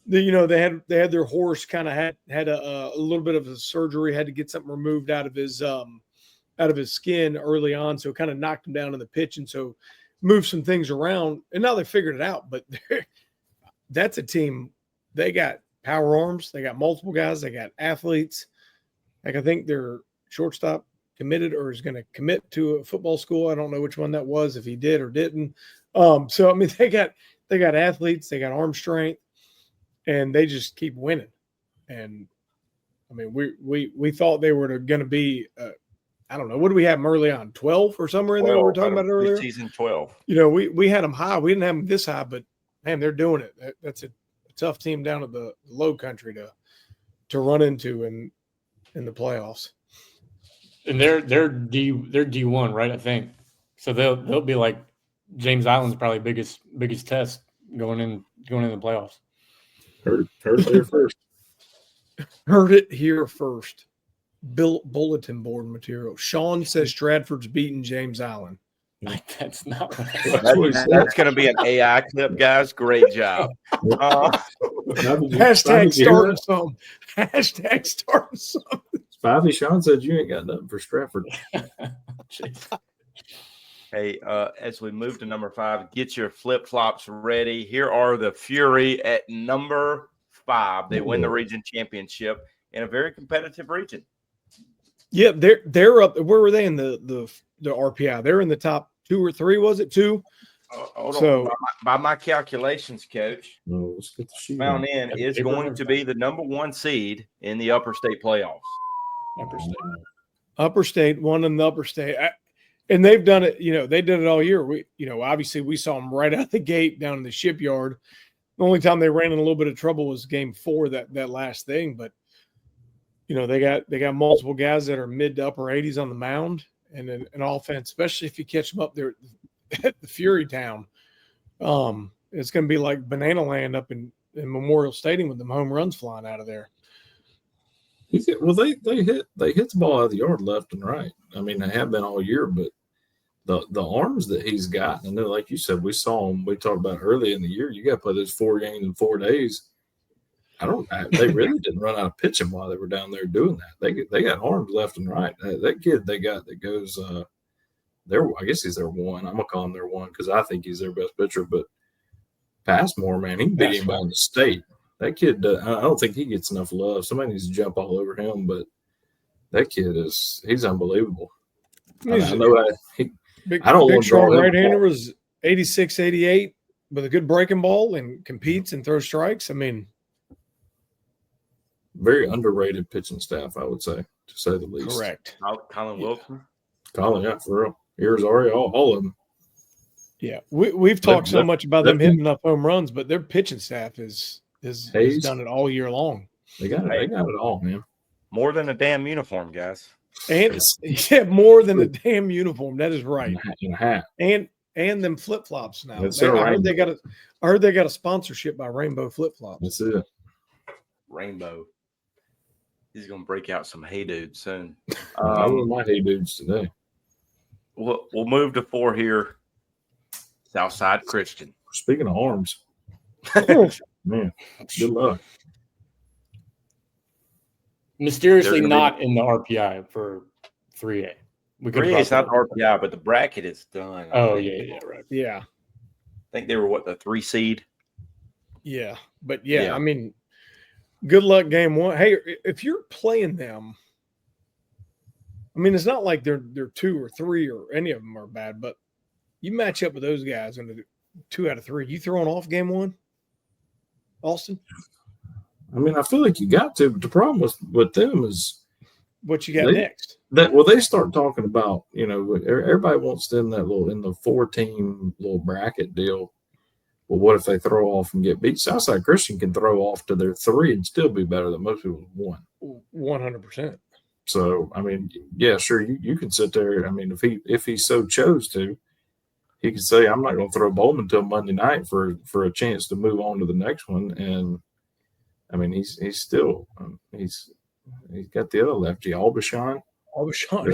[SPEAKER 3] You know, they had their horse kind of had a little bit of a surgery, had to get something removed out of his skin early on, so it kind of knocked him down in the pitch, and so moved some things around, and now they figured it out. But that's a team. They got power arms, they got multiple guys, they got athletes. Like, I think their shortstop committed or is going to commit to a football school. I don't know which one that was, if he did or didn't. So I mean, they got athletes, they got arm strength, and they just keep winning. And I mean, we thought they were going to be, I don't know, what do we have them early on? 12 or somewhere in there? We were talking about it earlier.
[SPEAKER 1] Season 12.
[SPEAKER 3] You know, we had them high. We didn't have them this high, but man, they're doing it. That's a tough team down at the low country to run into in the playoffs.
[SPEAKER 6] And they're D1, right? I think so. They'll be like James Island's probably biggest test going in the playoffs.
[SPEAKER 4] Heard it there first.
[SPEAKER 3] Heard it here first. Bulletin board material. Sean says Stratford's beating James Island.
[SPEAKER 6] That's not what
[SPEAKER 1] That's going to be an AI clip, guys. Great job.
[SPEAKER 3] Hashtag starting some. Hashtag starting some.
[SPEAKER 4] Spivey Sean said you ain't got nothing for Stratford.
[SPEAKER 1] Hey, as we move to number 5, get your flip-flops ready. Here are the Fury at number 5. They win the region championship in a very competitive region.
[SPEAKER 3] Yeah, they're up. Where were they in the RPI? They're in the top 2 or 3. Was it 2?
[SPEAKER 1] So by my calculations, Coach,
[SPEAKER 4] No, let's get the sheet.
[SPEAKER 1] Mount Inn is going to be the number 1 seed in the upper state playoffs.
[SPEAKER 3] Upper state, one in the upper state. And they've done it, you know, they did it all year. Obviously we saw them right out the gate down in the shipyard. The only time they ran in a little bit of trouble was game 4, that last thing. But, you know, they got multiple guys that are mid to upper 80s on the mound and an offense, especially if you catch them up there at the Fury Town. It's going to be like Banana Land up in Memorial Stadium with them home runs flying out of there.
[SPEAKER 4] Well, they hit the ball out of the yard left and right. I mean, they have been all year, but the arms that he's got, and then like you said, we saw him. We talked about early in the year. You got to play those 4 games in 4 days. They really didn't run out of pitching while they were down there doing that. They got arms left and right. That kid they got that goes, I guess he's their 1. I'm gonna call him their 1 because I think he's their best pitcher. But Passmore, man, he can beat anybody in the state. That kid, I don't think he gets enough love. Somebody needs to jump all over him, but that kid he's unbelievable. I know I don't want to
[SPEAKER 3] draw right-hander was 86, 88 with a good breaking ball and competes and throws strikes. I mean,
[SPEAKER 4] very underrated pitching staff, I would say, to say the least.
[SPEAKER 3] Correct.
[SPEAKER 1] Colin Wilson.
[SPEAKER 4] Colin, yeah, for real. Irizarry, all of them.
[SPEAKER 3] Yeah, we've talked so much about them hitting enough home runs, but their pitching staff has done it all year long.
[SPEAKER 4] They got it. They got it all, man.
[SPEAKER 1] More than a damn uniform, guys.
[SPEAKER 3] And more than a damn uniform. That is right.
[SPEAKER 4] And a hat.
[SPEAKER 3] And them flip flops now. I heard they got a sponsorship by Rainbow Flip Flops.
[SPEAKER 4] That's it.
[SPEAKER 1] Rainbow. He's gonna break out some Hey Dudes soon.
[SPEAKER 4] One of my Hey Dudes today.
[SPEAKER 1] We'll move to 4 here. Southside Christian.
[SPEAKER 4] Speaking of arms, man, good luck.
[SPEAKER 6] Mysteriously not in the RPI for 3A.
[SPEAKER 1] 3A is not the RPI, but the bracket is done.
[SPEAKER 6] Oh, yeah, right.
[SPEAKER 3] Yeah.
[SPEAKER 1] I think they were the 3 seed?
[SPEAKER 3] Yeah. But yeah, I mean, good luck game 1. Hey, if you're playing them, I mean, it's not like they're 2 or 3 or any of them are bad, but you match up with those guys in the 2 out of 3. You throwing off game 1, Austin?
[SPEAKER 4] I mean, I feel like you got to, but the problem with them is
[SPEAKER 3] what you got next.
[SPEAKER 4] They start talking about, everybody wants them that little in the 4-team little bracket deal. Well, what if they throw off and get beat? Southside Christian can throw off to their 3 and still be better than most people's 1.
[SPEAKER 3] 100%.
[SPEAKER 4] So, I mean, yeah, sure, you can sit there. I mean, if he so chose to, he could say, I'm not going to throw Bowman until Monday night for a chance to move on to the next one. And, I mean, he's still he's got the other lefty, Albashon.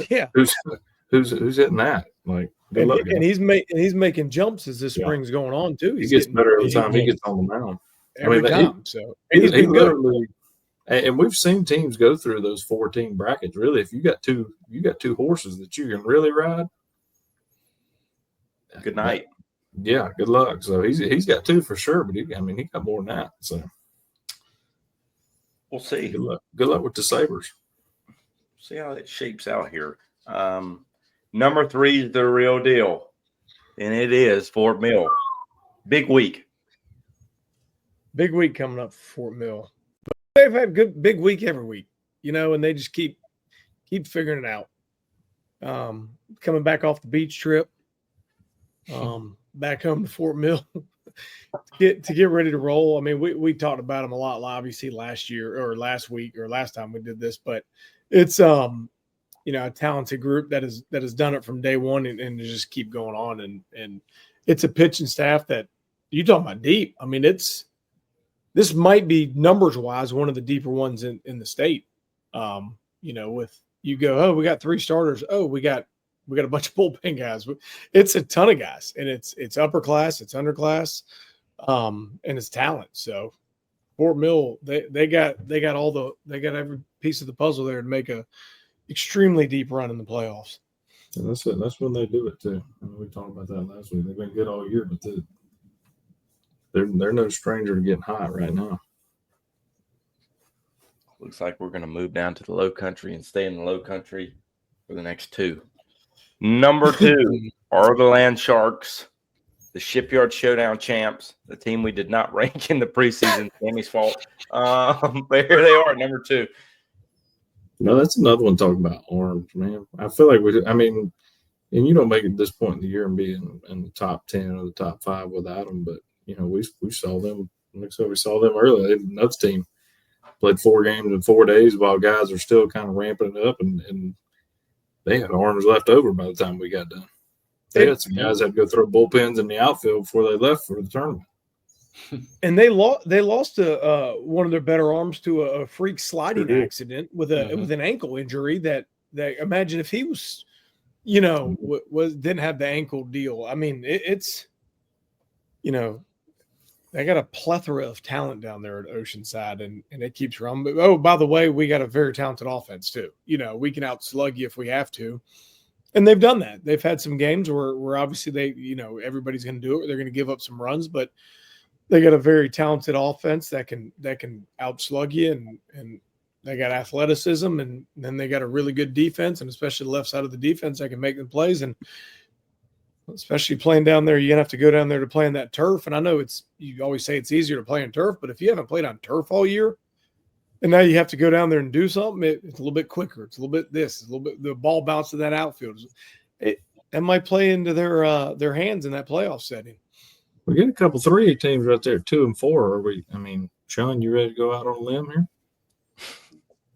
[SPEAKER 3] Yeah.
[SPEAKER 4] Who's hitting that? Like, good luck,
[SPEAKER 3] and he's making jumps as this spring's going on too.
[SPEAKER 4] He gets better every time he gets on the mound.
[SPEAKER 3] Every time. So
[SPEAKER 4] he's been literally, and we've seen teams go through those 4-team brackets. Really, if you got two horses that you can really ride,
[SPEAKER 1] good night.
[SPEAKER 4] Yeah, good luck. So he's got 2 for sure, but he got more than that. So
[SPEAKER 1] we'll see.
[SPEAKER 4] Good luck with the Sabres.
[SPEAKER 1] See how it shapes out here. Number 3 is the real deal, and it is Fort Mill. Big week.
[SPEAKER 3] Big week coming up for Fort Mill. But they've had good big week every week, and they just keep figuring it out. Coming back off the beach trip, back home to Fort Mill to get ready to roll. I mean, we talked about them a lot, obviously last year or last week or last time we did this, but it's a talented group that has done it from day one and to just keep going on. And it's a pitching staff that you talking about deep. I mean, this might be numbers wise one of the deeper ones in the state. With you go, oh, we got 3 starters. Oh, we got a bunch of bullpen guys. It's a ton of guys, and it's upper class, it's underclass, and it's talent. So Fort Mill, they got every piece of the puzzle there to make a extremely deep run in the playoffs.
[SPEAKER 4] And that's it. That's when they do it too. I mean, we talked about that last week. They've been good all year, but they're no stranger to getting hot right now.
[SPEAKER 1] Looks like we're going to move down to the low country and stay in the low country for the next 2. Number 2 are the Land Sharks, the Shipyard Showdown champs, the team we did not rank in the preseason. Sammy's fault. But here they are, number 2.
[SPEAKER 4] No, that's another one talking about arms, man. I feel like and you don't make it at this point in the year and be in the top 10 or the top 5 without them, but we saw them. Like I said, we saw them earlier. Another team played 4 games in 4 days while guys are still kind of ramping it up, and they had arms left over by the time we got done. They had some guys that had to go throw bullpens in the outfield before they left for the tournament.
[SPEAKER 3] And they lost one of their better arms to a freak sliding accident with an ankle injury that imagine if he was, didn't have the ankle deal. I mean, it's they got a plethora of talent down there at Oceanside, and it keeps running. But, oh, by the way, we got a very talented offense too. We can outslug you if we have to. And they've done that. They've had some games where obviously everybody's going to do it. They're going to give up some runs, but they got a very talented offense that can outslug you, and they got athleticism, and then they got a really good defense, and especially the left side of the defense that can make them plays. And especially playing down there, you're gonna have to go down there to play on that turf. And I know you always say it's easier to play on turf, but if you haven't played on turf all year, and now you have to go down there and do something, it's a little bit quicker. It's a little bit the ball bounce to that outfield. That might play into their hands in that playoff setting.
[SPEAKER 4] We get a couple 3A teams right there, 2 and 4. Are we? I mean, Sean, you ready to go out on a limb here?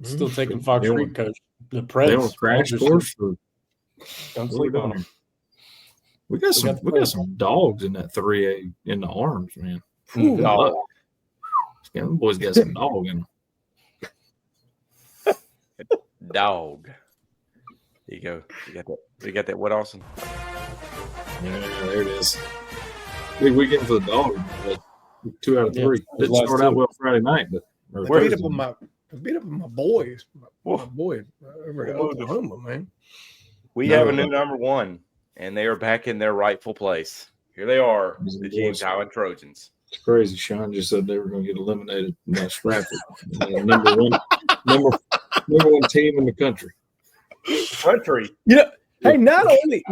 [SPEAKER 6] Still taking Fox Creek, coach. The Preds.
[SPEAKER 4] They want crash course.
[SPEAKER 6] Don't sleep on them.
[SPEAKER 4] We got some dogs in that 3A in the arms, man. Them boys got some dog in them.
[SPEAKER 1] Dog. There you go. You got that what, Austin?
[SPEAKER 4] Yeah, there it is. Big weekend for the dog. 2 out of 3. Didn't start out well Friday night, but
[SPEAKER 3] I beat up on my boys. My boy over at Oklahoma, man.
[SPEAKER 1] We have a new number 1, and they are back in their rightful place. Here they are, the James Highland Trojans.
[SPEAKER 4] It's crazy. Sean just said they were going to get eliminated in that Stratford. number one team in the country.
[SPEAKER 1] country.
[SPEAKER 3] Hey, not only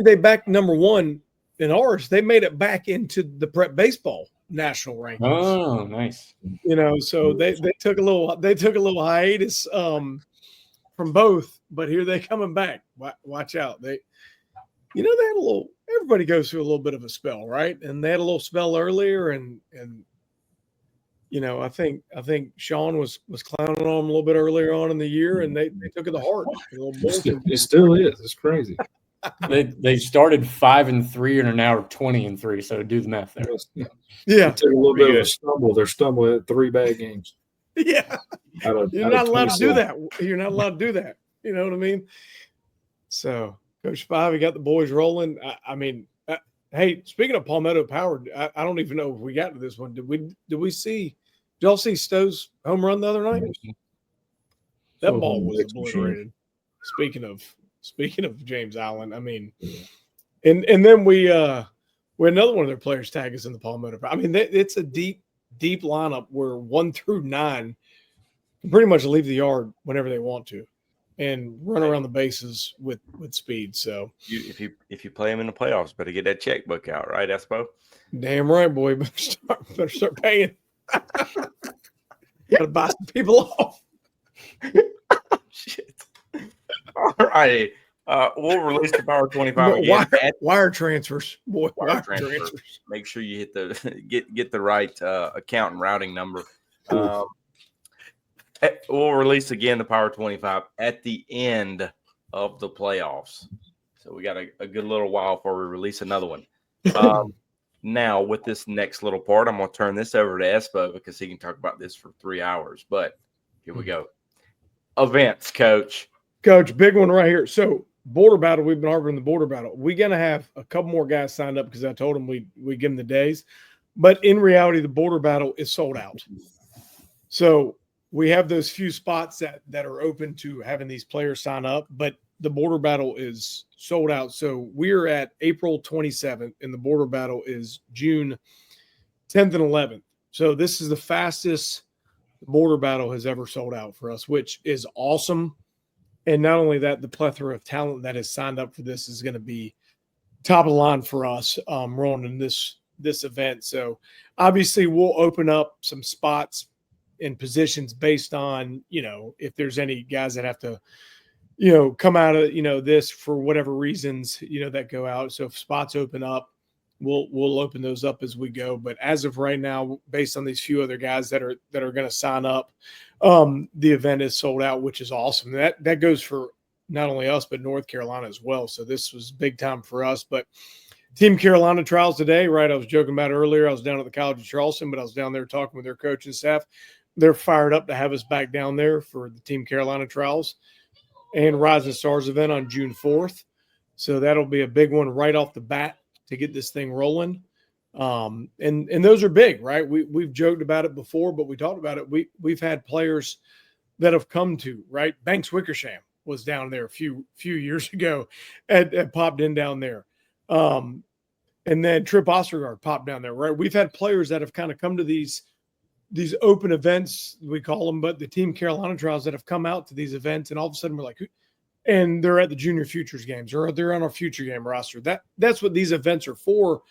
[SPEAKER 3] they back number one in ours, they made it back into the prep baseball national rankings.
[SPEAKER 6] Oh, nice.
[SPEAKER 3] So they took a little hiatus from both, but here they coming back. Watch out. They had a little. Everybody goes through a little bit of a spell, right? And they had a little spell earlier, and I think Sean was clowning on them a little bit earlier on in the year, and they took it to heart.
[SPEAKER 4] It still is. It's crazy.
[SPEAKER 6] They started 5-3 and are now 20-3. So do the math there.
[SPEAKER 3] Yeah,
[SPEAKER 4] It took a little bit of a stumble. They're stumbling at 3 bad games.
[SPEAKER 3] Yeah, you're not allowed to do that. You're not allowed to do that. You know what I mean? So, Coach Spivey got the boys rolling. Hey, speaking of Palmetto Power, I don't even know if we got to this one. Did y'all see Stowe's home run the other night? That ball was obliterated. Speaking of James Allen, and then we had another one of their players tag us in the Palmetto. It's a deep lineup where 1 through 9 can pretty much leave the yard whenever they want to and run around the bases with speed. So
[SPEAKER 1] if you play them in the playoffs, better get that checkbook out, right, Espo?
[SPEAKER 3] Damn right, boy. Better start paying. Got to buy some people off.
[SPEAKER 1] Shit. All right. We'll release the Power 25 again.
[SPEAKER 3] Wire transfers, boy.
[SPEAKER 1] Wire transfers. Make sure you hit the get the right account and routing number. We'll release again the Power 25 at the end of the playoffs. So we got a good little while before we release another one. Now, with this next little part, I'm going to turn this over to Espo because he can talk about this for 3 hours. But here we go. Events, Coach.
[SPEAKER 3] Coach, big one right here. So, border battle, we've been harboring the border battle. We're going to have a couple more guys signed up because I told them we give them the days. But in reality, the border battle is sold out. So, we have those few spots that are open to having these players sign up, but the border battle is sold out. So we're at April 27th, and the border battle is June 10th and 11th. So this is the fastest border battle has ever sold out for us, which is awesome. And not only that, the plethora of talent that has signed up for this is going to be top of the line for us rolling in this event. So obviously we'll open up some spots in positions based on, if there's any guys that have to, come out of, this for whatever reasons, that go out. So if spots open up, we'll open those up as we go. But as of right now, based on these few other guys that are going to sign up, the event is sold out, which is awesome. That goes for not only us, but North Carolina as well. So this was big time for us, but Team Carolina trials today, right? I was joking about it earlier. I was down at the College of Charleston, but I was down there talking with their coach and staff. They're fired up to have us back down there for the Team Carolina trials and Rising Stars event on June 4th. So that'll be a big one right off the bat to get this thing rolling. And those are big, right? We've joked about it before, but we talked about it. We've had players that have come to, right? Banks Wickersham was down there a few years ago and popped in down there. And then Trip Ostergaard popped down there, right? We've had players that have kind of come to these open events, we call them, but the Team Carolina trials that have come out to these events, and all of a sudden we're like, and they're at the junior futures games or they're on our future game roster. That's what these events are for.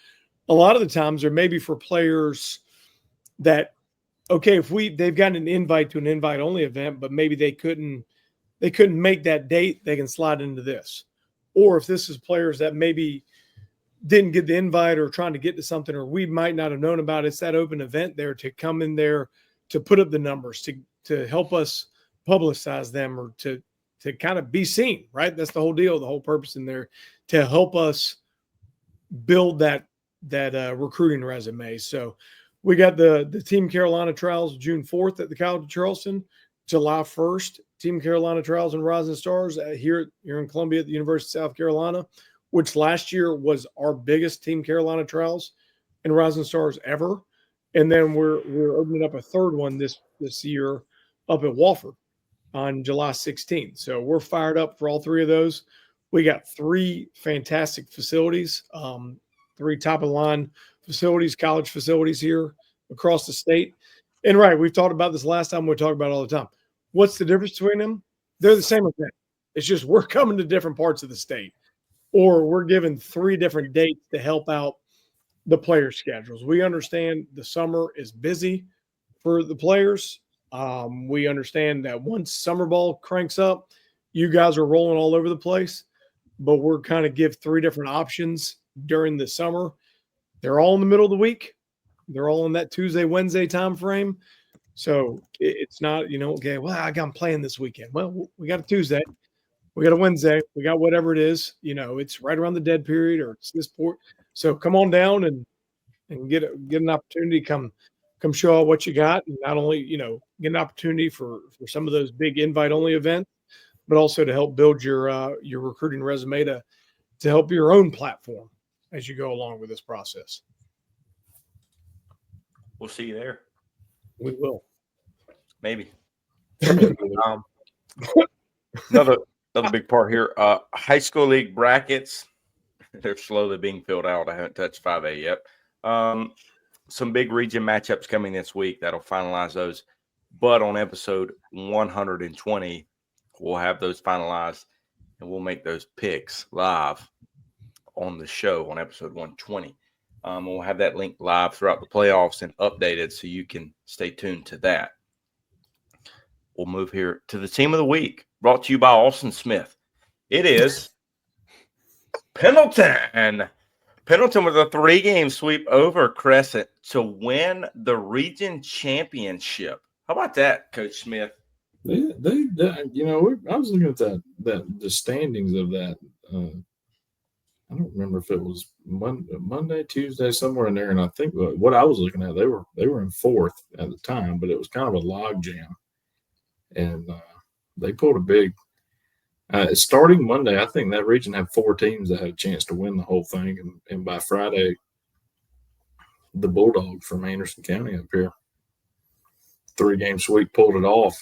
[SPEAKER 3] A lot of the times they're maybe for players that, okay, if they've gotten an invite to an invite only event, but maybe they couldn't make that date, they can slide into this. Or if this is players that maybe didn't get the invite or trying to get to something, or we might not have known about, it's that open event there to come in there to put up the numbers, to help us publicize them or to kind of be seen, right? That's the whole deal, the whole purpose in there, to help us build that recruiting resume. So we got the Team Carolina trials June 4th at the College of Charleston, July 1st, Team Carolina trials and Rising Stars here in Columbia at the University of South Carolina, which last year was our biggest Team Carolina trials and Rising Stars ever. And then we're opening up a third one this year up at Wofford on July 16th. So we're fired up for all three of those. We got 3 fantastic facilities, 3 top-of-the-line facilities, college facilities here across the state. And, right, we've talked about this last time. We talk about it all the time. What's the difference between them? They're the same event. It's just we're coming to different parts of the state, or we're given 3 different dates to help out the player schedules. We understand the summer is busy for the players. We understand that once summer ball cranks up, you guys are rolling all over the place, but we're kind of give 3 different options during the summer. They're all in the middle of the week. They're all in that Tuesday, Wednesday time frame. So it's not, okay, well, I'm playing this weekend. Well, we got a Tuesday, we got a Wednesday, we got whatever it is, it's right around the dead period or it's this port. So come on down and get an opportunity to come show out what you got, and not only get an opportunity for some of those big invite only events, but also to help build your recruiting resume to help your own platform as you go along with this process.
[SPEAKER 1] We'll see you there.
[SPEAKER 3] We will.
[SPEAKER 1] Maybe. Another big part here. High school league brackets. They're slowly being filled out. I haven't touched 5A yet. Some big region matchups coming this week. That'll finalize those. But on episode 120, we'll have those finalized, and we'll make those picks live on the show on episode 120. We'll have that link live throughout the playoffs and updated so you can stay tuned to that. We'll move here to the team of the week, brought to you by Austin Smith. It is Pendleton. Pendleton with a 3-game sweep over Crescent to win the region championship. How about that, Coach Smith?
[SPEAKER 4] They I was looking at the standings of that. I don't remember if it was Monday, Tuesday, somewhere in there. And I think what I was looking at, they were in 4th at the time, but it was kind of a log jam. And they pulled a big starting Monday. I think that region had 4 teams that had a chance to win the whole thing. And by Friday, the Bulldogs from Anderson County up here, 3-game sweep, pulled it off.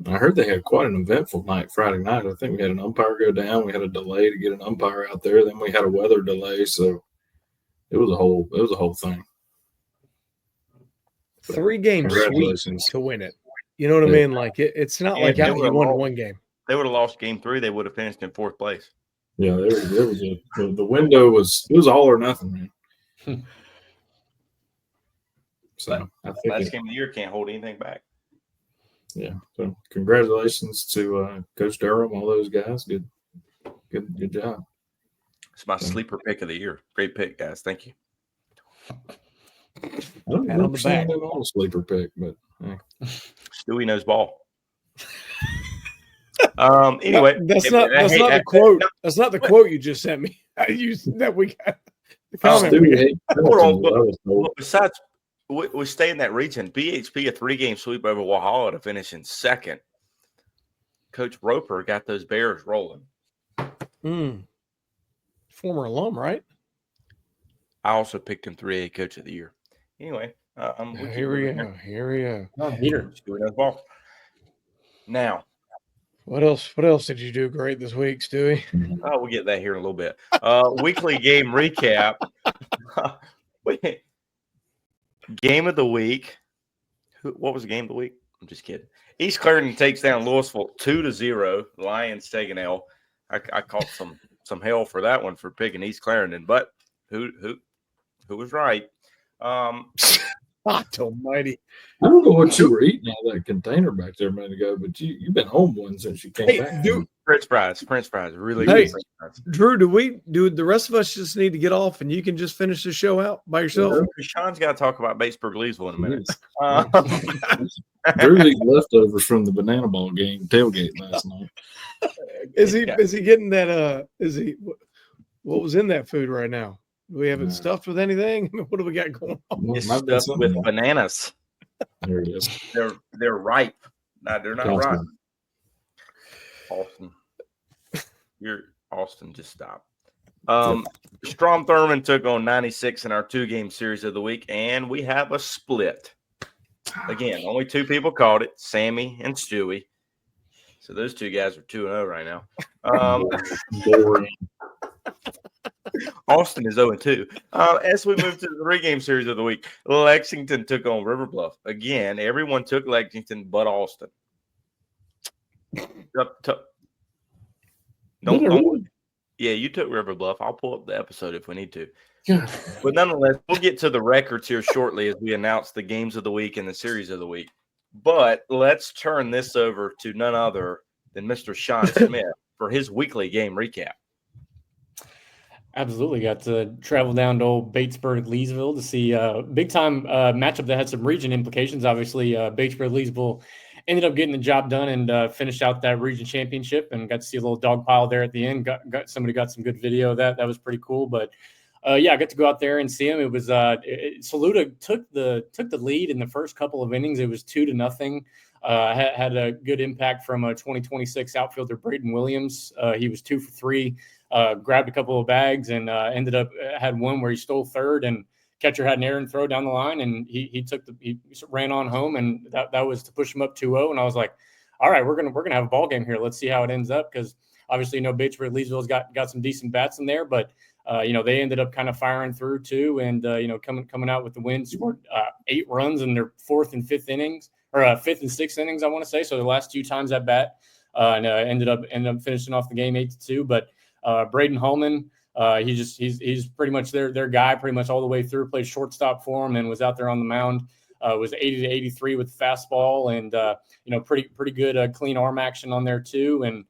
[SPEAKER 4] I heard they had quite an eventful night Friday night. I think we had an umpire go down. We had a delay to get an umpire out there. Then we had a weather delay. So it was a whole thing.
[SPEAKER 3] 3-game sweep to win it. You know what I mean? Like it's not like you won 1 game.
[SPEAKER 1] They would have lost game 3. They would have finished in 4th place.
[SPEAKER 4] Yeah, the window was all or nothing, man. So I think
[SPEAKER 1] last game of the year can't hold anything back.
[SPEAKER 4] Yeah. So congratulations to Coach Durham, all those guys. Good job.
[SPEAKER 1] It's my sleeper pick of the year. Great pick, guys. Thank you.
[SPEAKER 4] I don't know if I'm on a sleeper pick, but
[SPEAKER 1] Stewie knows ball. Anyway,
[SPEAKER 3] that's not the quote. That's not the quote you just sent me. I used that we got.
[SPEAKER 1] Besides, we stay in that region. BHP a 3-game sweep over Walhalla to finish in 2nd. Coach Roper got those Bears rolling.
[SPEAKER 3] Former alum, right?
[SPEAKER 1] I also picked him 3A Coach of the Year. Anyway,
[SPEAKER 3] here we go.
[SPEAKER 1] Stewie knows ball. Now,
[SPEAKER 3] what else did you do great this week, Stewie?
[SPEAKER 1] Oh, we'll get that here in a little bit. Weekly game recap. Game of the week. What was the game of the week? I'm just kidding. East Clarendon takes down Louisville 2-0. Lions take an L. I caught some hell for that one for picking East Clarendon, but who was right?
[SPEAKER 3] God almighty.
[SPEAKER 4] I don't know what you were eating out of that container back there a minute ago, but you've been home one since you came back.
[SPEAKER 1] Dude, French fries, really
[SPEAKER 3] good.
[SPEAKER 1] French fries.
[SPEAKER 3] Drew, do the rest of us just need to get off and you can just finish the show out by yourself?
[SPEAKER 1] Sean's got to talk about Batesburg Leesville in a minute.
[SPEAKER 4] Drew eating leftovers from the banana ball game tailgate last night.
[SPEAKER 3] Is he getting that? What was in that food right now? Do we have it stuffed with anything? What do we got going on?
[SPEAKER 1] It's stuffed with bananas.
[SPEAKER 4] There it is.
[SPEAKER 1] They're ripe. No, they're not ripe. Austin, just stop. Strom Thurmond took on 96 in our 2-game series of the week, and we have a split. Again, only 2 people called it, Sammy and Stewie. So those 2 guys are 2-0 right now.
[SPEAKER 4] Boring.
[SPEAKER 1] Austin is 0-2. As we move to the 3-game series of the week, Lexington took on River Bluff. Again, everyone took Lexington but Austin. Don't. Yeah, you took River Bluff. I'll pull up the episode if we need to.
[SPEAKER 4] Yeah.
[SPEAKER 1] But nonetheless, we'll get to the records here shortly as we announce the games of the week and the series of the week. But let's turn this over to none other than Mr. Sean Smith for his weekly game recap.
[SPEAKER 6] Absolutely. Got to travel down to old Batesburg, Leesville to see a big-time matchup that had some region implications. Obviously, Batesburg, Leesville ended up getting the job done and finished out that region championship and got to see a little dog pile there at the end. Somebody got some good video of that. That was pretty cool. But, yeah, I got to go out there and see him. It was Saluda took the lead in the first couple of innings. It was 2-0. Had a good impact from a 2026 outfielder, Braden Williams. He was 2 for 3. Grabbed a couple of bags and ended up had one where he stole third and catcher had an errant throw down the line and he ran on home and that was to push him up 2-0. And I was like, all right, we're gonna have a ball game here. Let's see how it ends up because obviously Batesburg Leesville's got some decent bats in there, but they ended up kind of firing through too and coming out with the win. Scored 8 runs in their 4th and 5th innings or 5th and 6th innings, I want to say. So the last 2 times at bat and ended up finishing off the game 8-2, but. Braden Hallman, he's pretty much their guy pretty much all the way through. Played shortstop for him and was out there on the mound. Was 80-83 with fastball and pretty good clean arm action on there too. And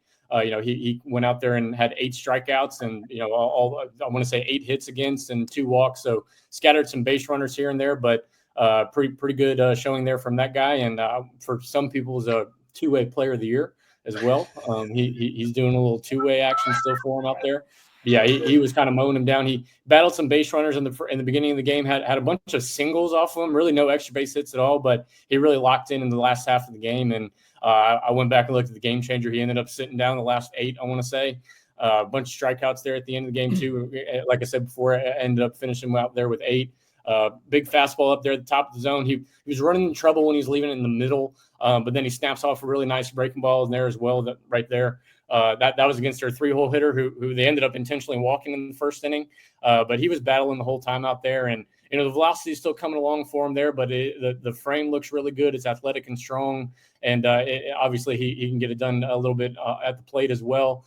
[SPEAKER 6] he went out there and had 8 strikeouts and all I want to say 8 hits against and 2 walks. So scattered some base runners here and there, but pretty good showing there from that guy. And for some people, is a 2-way player of the year as well. He's doing a little 2-way action still for him out there. Yeah, he was kind of mowing him down. He battled some base runners in the beginning of the game, had a bunch of singles off of him, really no extra base hits at all, but he really locked in the last half of the game. And I went back and looked at the game changer. He ended up sitting down the last 8, I want to say. A bunch of strikeouts there at the end of the game too. Like I said before, I ended up finishing out there with 8. Big fastball up there at the top of the zone. He was running into trouble when he's leaving it in the middle, but then he snaps off a really nice breaking ball in there as well. That right there, that was against their 3-hole hitter who they ended up intentionally walking in the first inning. But he was battling the whole time out there, and the velocity is still coming along for him there. But the frame looks really good. It's athletic and strong, and obviously he can get it done a little bit at the plate as well.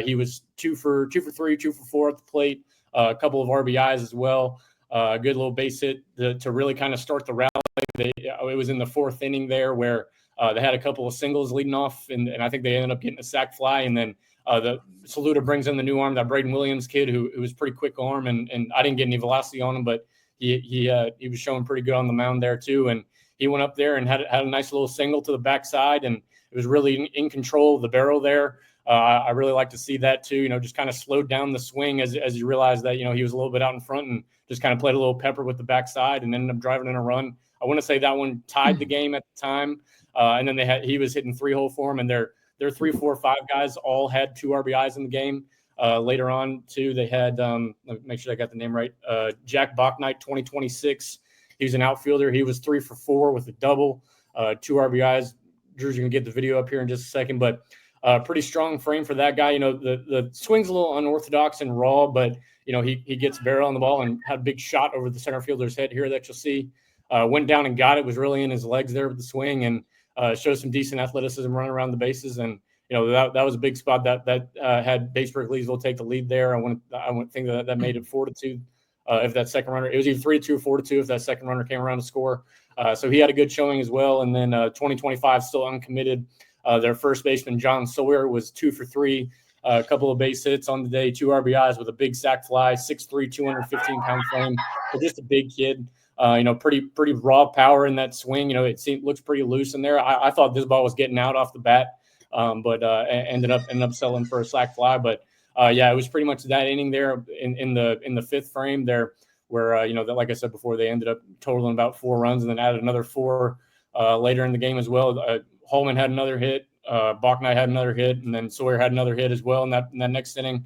[SPEAKER 6] He was 2 for 3, 2 for 4 at the plate. A couple of RBIs as well. A good little base hit to really kind of start the rally. It was in the 4th inning there where they had a couple of singles leading off, and I think they ended up getting a sac fly. And then the Saluda brings in the new arm, that Braden Williams kid, who was pretty quick arm, and I didn't get any velocity on him, but he was showing pretty good on the mound there too. And he went up there and had a nice little single to the backside, and it was really in control of the barrel there. I really like to see that too, just kind of slowed down the swing as you realize that, he was a little bit out in front and just kind of played a little pepper with the backside and ended up driving in a run. I want to say that one tied the game at the time. And then he was hitting 3-hole for him, and their 3, 4, 5 guys all had 2 RBIs in the game. Later on too, they had, let me make sure I got the name right. Jack Bachnight, 2026. He was an outfielder. He was 3 for 4 with a double, 2 RBIs. Drew's going to get the video up here in just a second, but pretty strong frame for that guy. The swing's a little unorthodox and raw, but he gets barrel on the ball and had a big shot over the center fielder's head here that you'll see. Went down and got it. Was really in his legs there with the swing and showed some decent athleticism running around the bases. And that was a big spot that had Batesburg Leesville take the lead there. I wouldn't think that made it 4-2 if that second runner. It was either 3-2 or 4-2 if that second runner came around to score. So he had a good showing as well. And then 2025 still uncommitted. Their first baseman, John Sawyer, was 2 for 3, a couple of base hits on the day, 2 RBIs with a big sac fly, 6'3", 215-pound frame. So just a big kid, pretty raw power in that swing. Looks pretty loose in there. I thought this ball was getting out off the bat, but ended up selling for a sac fly. But it was pretty much that inning there in the 5th frame there where, that, like I said before, they ended up totaling about 4 runs and then added another 4 later in the game as well. Holman had another hit, Bachnight had another hit, and then Sawyer had another hit as well in that next inning.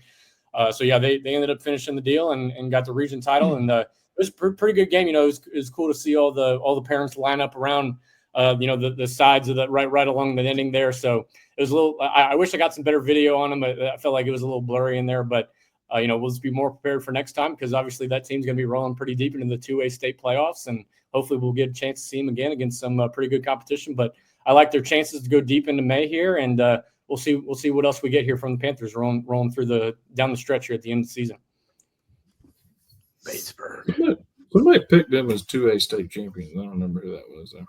[SPEAKER 6] They ended up finishing the deal and got the region title. And it was a pretty good game. It was cool to see all the parents line up around, the sides of the right along the ending there. So it was a little. I wish I got some better video on them. I felt like it was a little blurry in there, but we'll just be more prepared for next time because obviously that team's going to be rolling pretty deep into the 2A state playoffs, and hopefully we'll get a chance to see them again against some pretty good competition. But I like their chances to go deep into May here, and we'll see what else we get here from the Panthers rolling through down the stretch here at the end of the season.
[SPEAKER 1] Batesburg.
[SPEAKER 4] Somebody picked them as 2A state champions. I don't remember who that was though.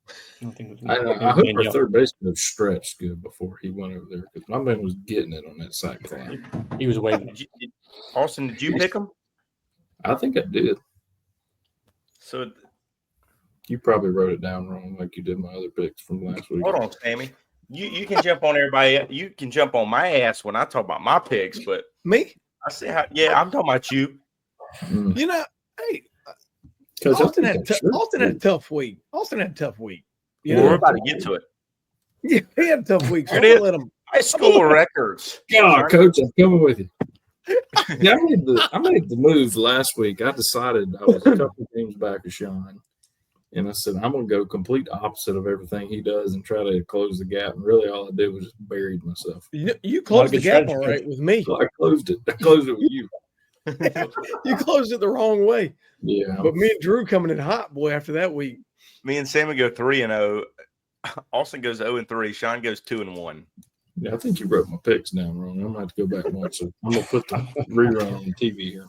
[SPEAKER 6] I don't think it was
[SPEAKER 4] I hope our
[SPEAKER 6] Danielle.
[SPEAKER 4] third baseman stretched good before he went over there because my man was getting it on that sack fly.
[SPEAKER 6] He was waving.
[SPEAKER 1] Austin, did you pick them?
[SPEAKER 4] I think I did.
[SPEAKER 1] So
[SPEAKER 4] You probably wrote it down wrong, like you did my other picks from last week.
[SPEAKER 1] hold on, Sammy. You can jump on everybody. You can jump on my ass when I talk about my picks, but
[SPEAKER 3] Me?
[SPEAKER 1] I say how. Yeah, I'm talking about you.
[SPEAKER 4] Mm.
[SPEAKER 3] You know, hey,
[SPEAKER 4] 'Cause I
[SPEAKER 3] Austin
[SPEAKER 4] think
[SPEAKER 3] had,
[SPEAKER 4] I should
[SPEAKER 3] Austin had a
[SPEAKER 4] do.
[SPEAKER 3] tough week. Austin had a tough week. You
[SPEAKER 1] We're
[SPEAKER 3] know,
[SPEAKER 1] about to get to it.
[SPEAKER 3] yeah, he had a tough week. So
[SPEAKER 1] Here
[SPEAKER 3] I'm
[SPEAKER 1] it
[SPEAKER 3] gonna
[SPEAKER 1] is.
[SPEAKER 3] let him.
[SPEAKER 1] High school records.
[SPEAKER 4] God, Coach, I'm coming with you. Yeah, I made the move last week. I decided I was a couple games back of Sean, and I said I'm gonna go complete opposite of everything he does and try to close the gap. And really, all I did was just buried myself.
[SPEAKER 3] You closed the
[SPEAKER 6] good
[SPEAKER 3] gap
[SPEAKER 6] strategy,
[SPEAKER 3] all right with me.
[SPEAKER 4] So I closed it. I closed it with you.
[SPEAKER 3] You closed it the wrong way.
[SPEAKER 4] Yeah,
[SPEAKER 3] But me and Drew coming in hot, boy, after that week.
[SPEAKER 1] Me and Sammy go 3-0. Austin goes 0-3. Sean goes 2-1.
[SPEAKER 4] yeah. I think you wrote my picks down wrong. I'm gonna have to go back and watch it. I'm gonna put the rerun on the TV here.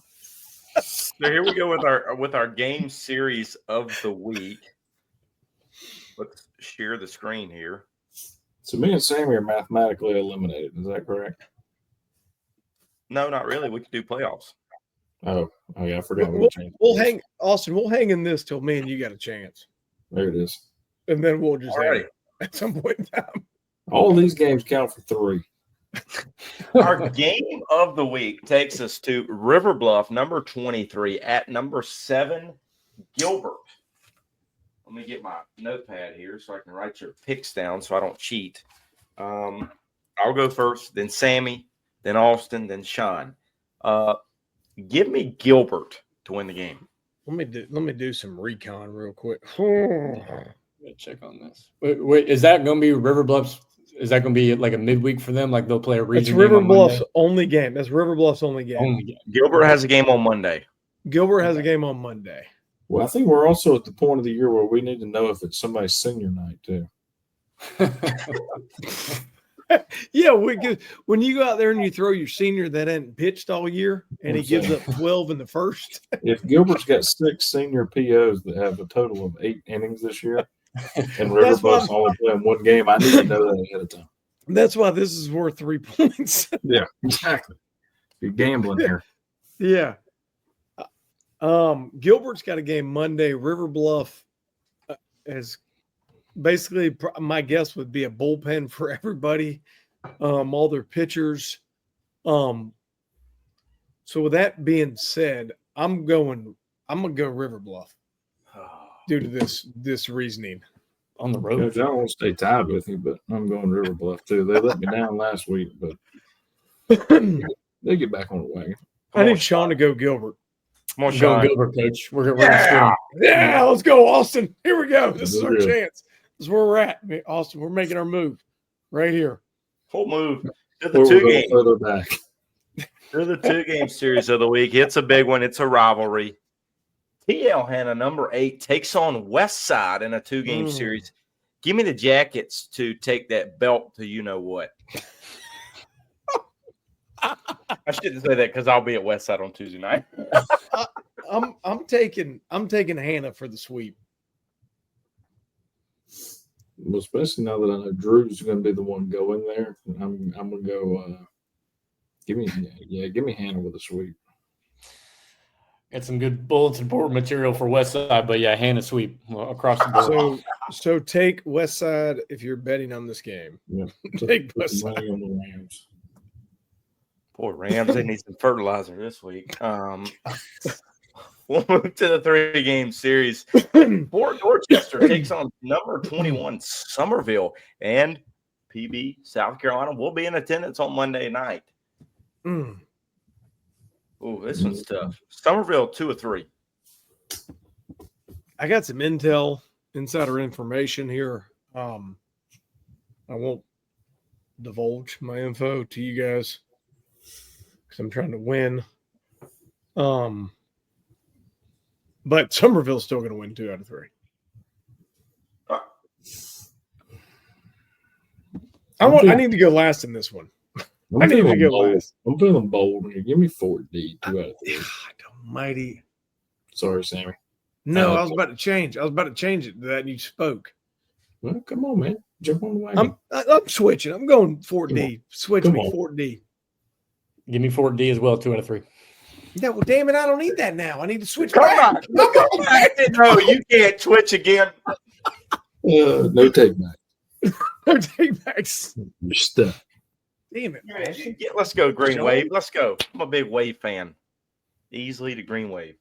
[SPEAKER 1] So here we go with our game series of the week. Let's share the screen here.
[SPEAKER 4] So me and Sammy are mathematically eliminated. Is that correct?
[SPEAKER 1] No, not really. We could do playoffs.
[SPEAKER 4] Oh yeah, I forgot.
[SPEAKER 3] We'll,
[SPEAKER 4] changed
[SPEAKER 3] we'll
[SPEAKER 4] this.
[SPEAKER 3] hang, Austin. We'll hang in this till me and you got a chance,
[SPEAKER 4] There it is.
[SPEAKER 3] and then we'll just
[SPEAKER 1] All
[SPEAKER 3] end
[SPEAKER 1] right.
[SPEAKER 3] it at some point in time.
[SPEAKER 4] All these games count for 3.
[SPEAKER 1] Our game of the week takes us to River Bluff, number 23, at number 7, Gilbert. Let me get my notepad here so I can write your picks down so I don't cheat. I'll go first, then Sammy, then Austin, then Sean. Give me Gilbert to win the game.
[SPEAKER 3] Let me do some recon real quick.
[SPEAKER 6] Gotta check on this. Wait, is that going to be River Bluffs? Is that going to be like a midweek for them? Like they'll play a
[SPEAKER 3] It's
[SPEAKER 6] region
[SPEAKER 3] River
[SPEAKER 6] game on
[SPEAKER 3] Bluff's
[SPEAKER 6] Monday?
[SPEAKER 3] only game. That's River Bluff's only game.
[SPEAKER 6] Only game.
[SPEAKER 1] Gilbert has a game on Monday.
[SPEAKER 3] Gilbert has a game on Monday.
[SPEAKER 4] Well, I think we're also at the point of the year where we need to know if it's somebody's senior night too.
[SPEAKER 3] Yeah, when you go out there and you throw your senior that hadn't pitched all year, and he gives up 12 in the first.
[SPEAKER 4] If Gilbert's got 6 senior POs that have a total of 8 innings this year, and River
[SPEAKER 3] That's why-
[SPEAKER 4] Bluff's only playing 1 game, I need to know that ahead of time.
[SPEAKER 3] That's why this is worth 3 points.
[SPEAKER 4] Yeah, exactly. You're gambling here.
[SPEAKER 3] Yeah. Gilbert's got a game Monday. River Bluff is basically, my guess would be a bullpen for everybody, all their pitchers. So with that being said, I'm gonna go River Bluff due to this reasoning.
[SPEAKER 6] On the road.
[SPEAKER 4] Coach, I don't want to stay tied with you, but I'm going River Bluff too. They let me down last week, but they get back on the wagon.
[SPEAKER 3] I need Sean to go Gilbert.
[SPEAKER 1] Come on,
[SPEAKER 6] Go
[SPEAKER 1] Sean.
[SPEAKER 6] Gilbert, coach. We're
[SPEAKER 1] Yeah.
[SPEAKER 3] Yeah, let's go, Austin. Here we go. This is our
[SPEAKER 4] Yeah.
[SPEAKER 3] chance. This is where we're at, Austin. We're making our move right here.
[SPEAKER 1] Full move to the
[SPEAKER 4] Or we're
[SPEAKER 1] two
[SPEAKER 4] going
[SPEAKER 1] game.
[SPEAKER 4] further back.
[SPEAKER 1] To the 2-game series of the week. It's a big one. It's a rivalry. TL Hannah, number 8, takes on West Side in a 2-game series. Give me the Jackets to take that belt to you know what. I shouldn't say that because I'll be at West Side on Tuesday night.
[SPEAKER 3] I'm taking Hannah for the sweep.
[SPEAKER 4] Well, especially now that I know Drew's going to be the one going there. I'm going to go. Give me Hannah with a sweep.
[SPEAKER 6] Got some good bulletin board material for West Side, but yeah, Hannah sweep across the board.
[SPEAKER 3] So take West Side if you're betting on this game.
[SPEAKER 4] Yeah,
[SPEAKER 3] Take
[SPEAKER 4] put
[SPEAKER 3] West
[SPEAKER 4] some
[SPEAKER 3] Side.
[SPEAKER 4] money on the Rams.
[SPEAKER 1] Poor Rams, they need some fertilizer this week. We'll move to the 3-game series. Fort Dorchester takes on number 21 Somerville, and PB South Carolina will be in attendance on Monday night.
[SPEAKER 3] Mm.
[SPEAKER 1] Oh, this one's tough. Somerville 2-3.
[SPEAKER 3] I got some insider information here. I won't divulge my info to you guys because I'm trying to win. But Somerville's still going to win 2 out of 3. I need to go last in this one. I need to go last.
[SPEAKER 4] I'm feeling bold here. Give me Fort D. 2 out of 3.
[SPEAKER 3] God almighty.
[SPEAKER 4] Sorry, Sammy.
[SPEAKER 3] No, I was about to change. I was about to change it to that, and you spoke.
[SPEAKER 4] Well, come on, man. Jump on the wagon.
[SPEAKER 3] I'm switching. I'm going Fort
[SPEAKER 4] Come
[SPEAKER 3] D. Switch
[SPEAKER 4] Come
[SPEAKER 3] me,
[SPEAKER 4] on.
[SPEAKER 3] Fort D.
[SPEAKER 6] Give me Fort D as well. 2 out of 3.
[SPEAKER 3] Yeah, well, damn it, I don't need that now. I need to switch
[SPEAKER 1] Come
[SPEAKER 3] back.
[SPEAKER 1] on. No, you can't switch again.
[SPEAKER 4] No take back.
[SPEAKER 3] No take backs.
[SPEAKER 4] You're stuck.
[SPEAKER 3] Damn it. Austin.
[SPEAKER 1] Yeah, let's go, Green
[SPEAKER 3] Sean?
[SPEAKER 1] Wave. Let's go. I'm a big Wave fan. Easily to Green Wave.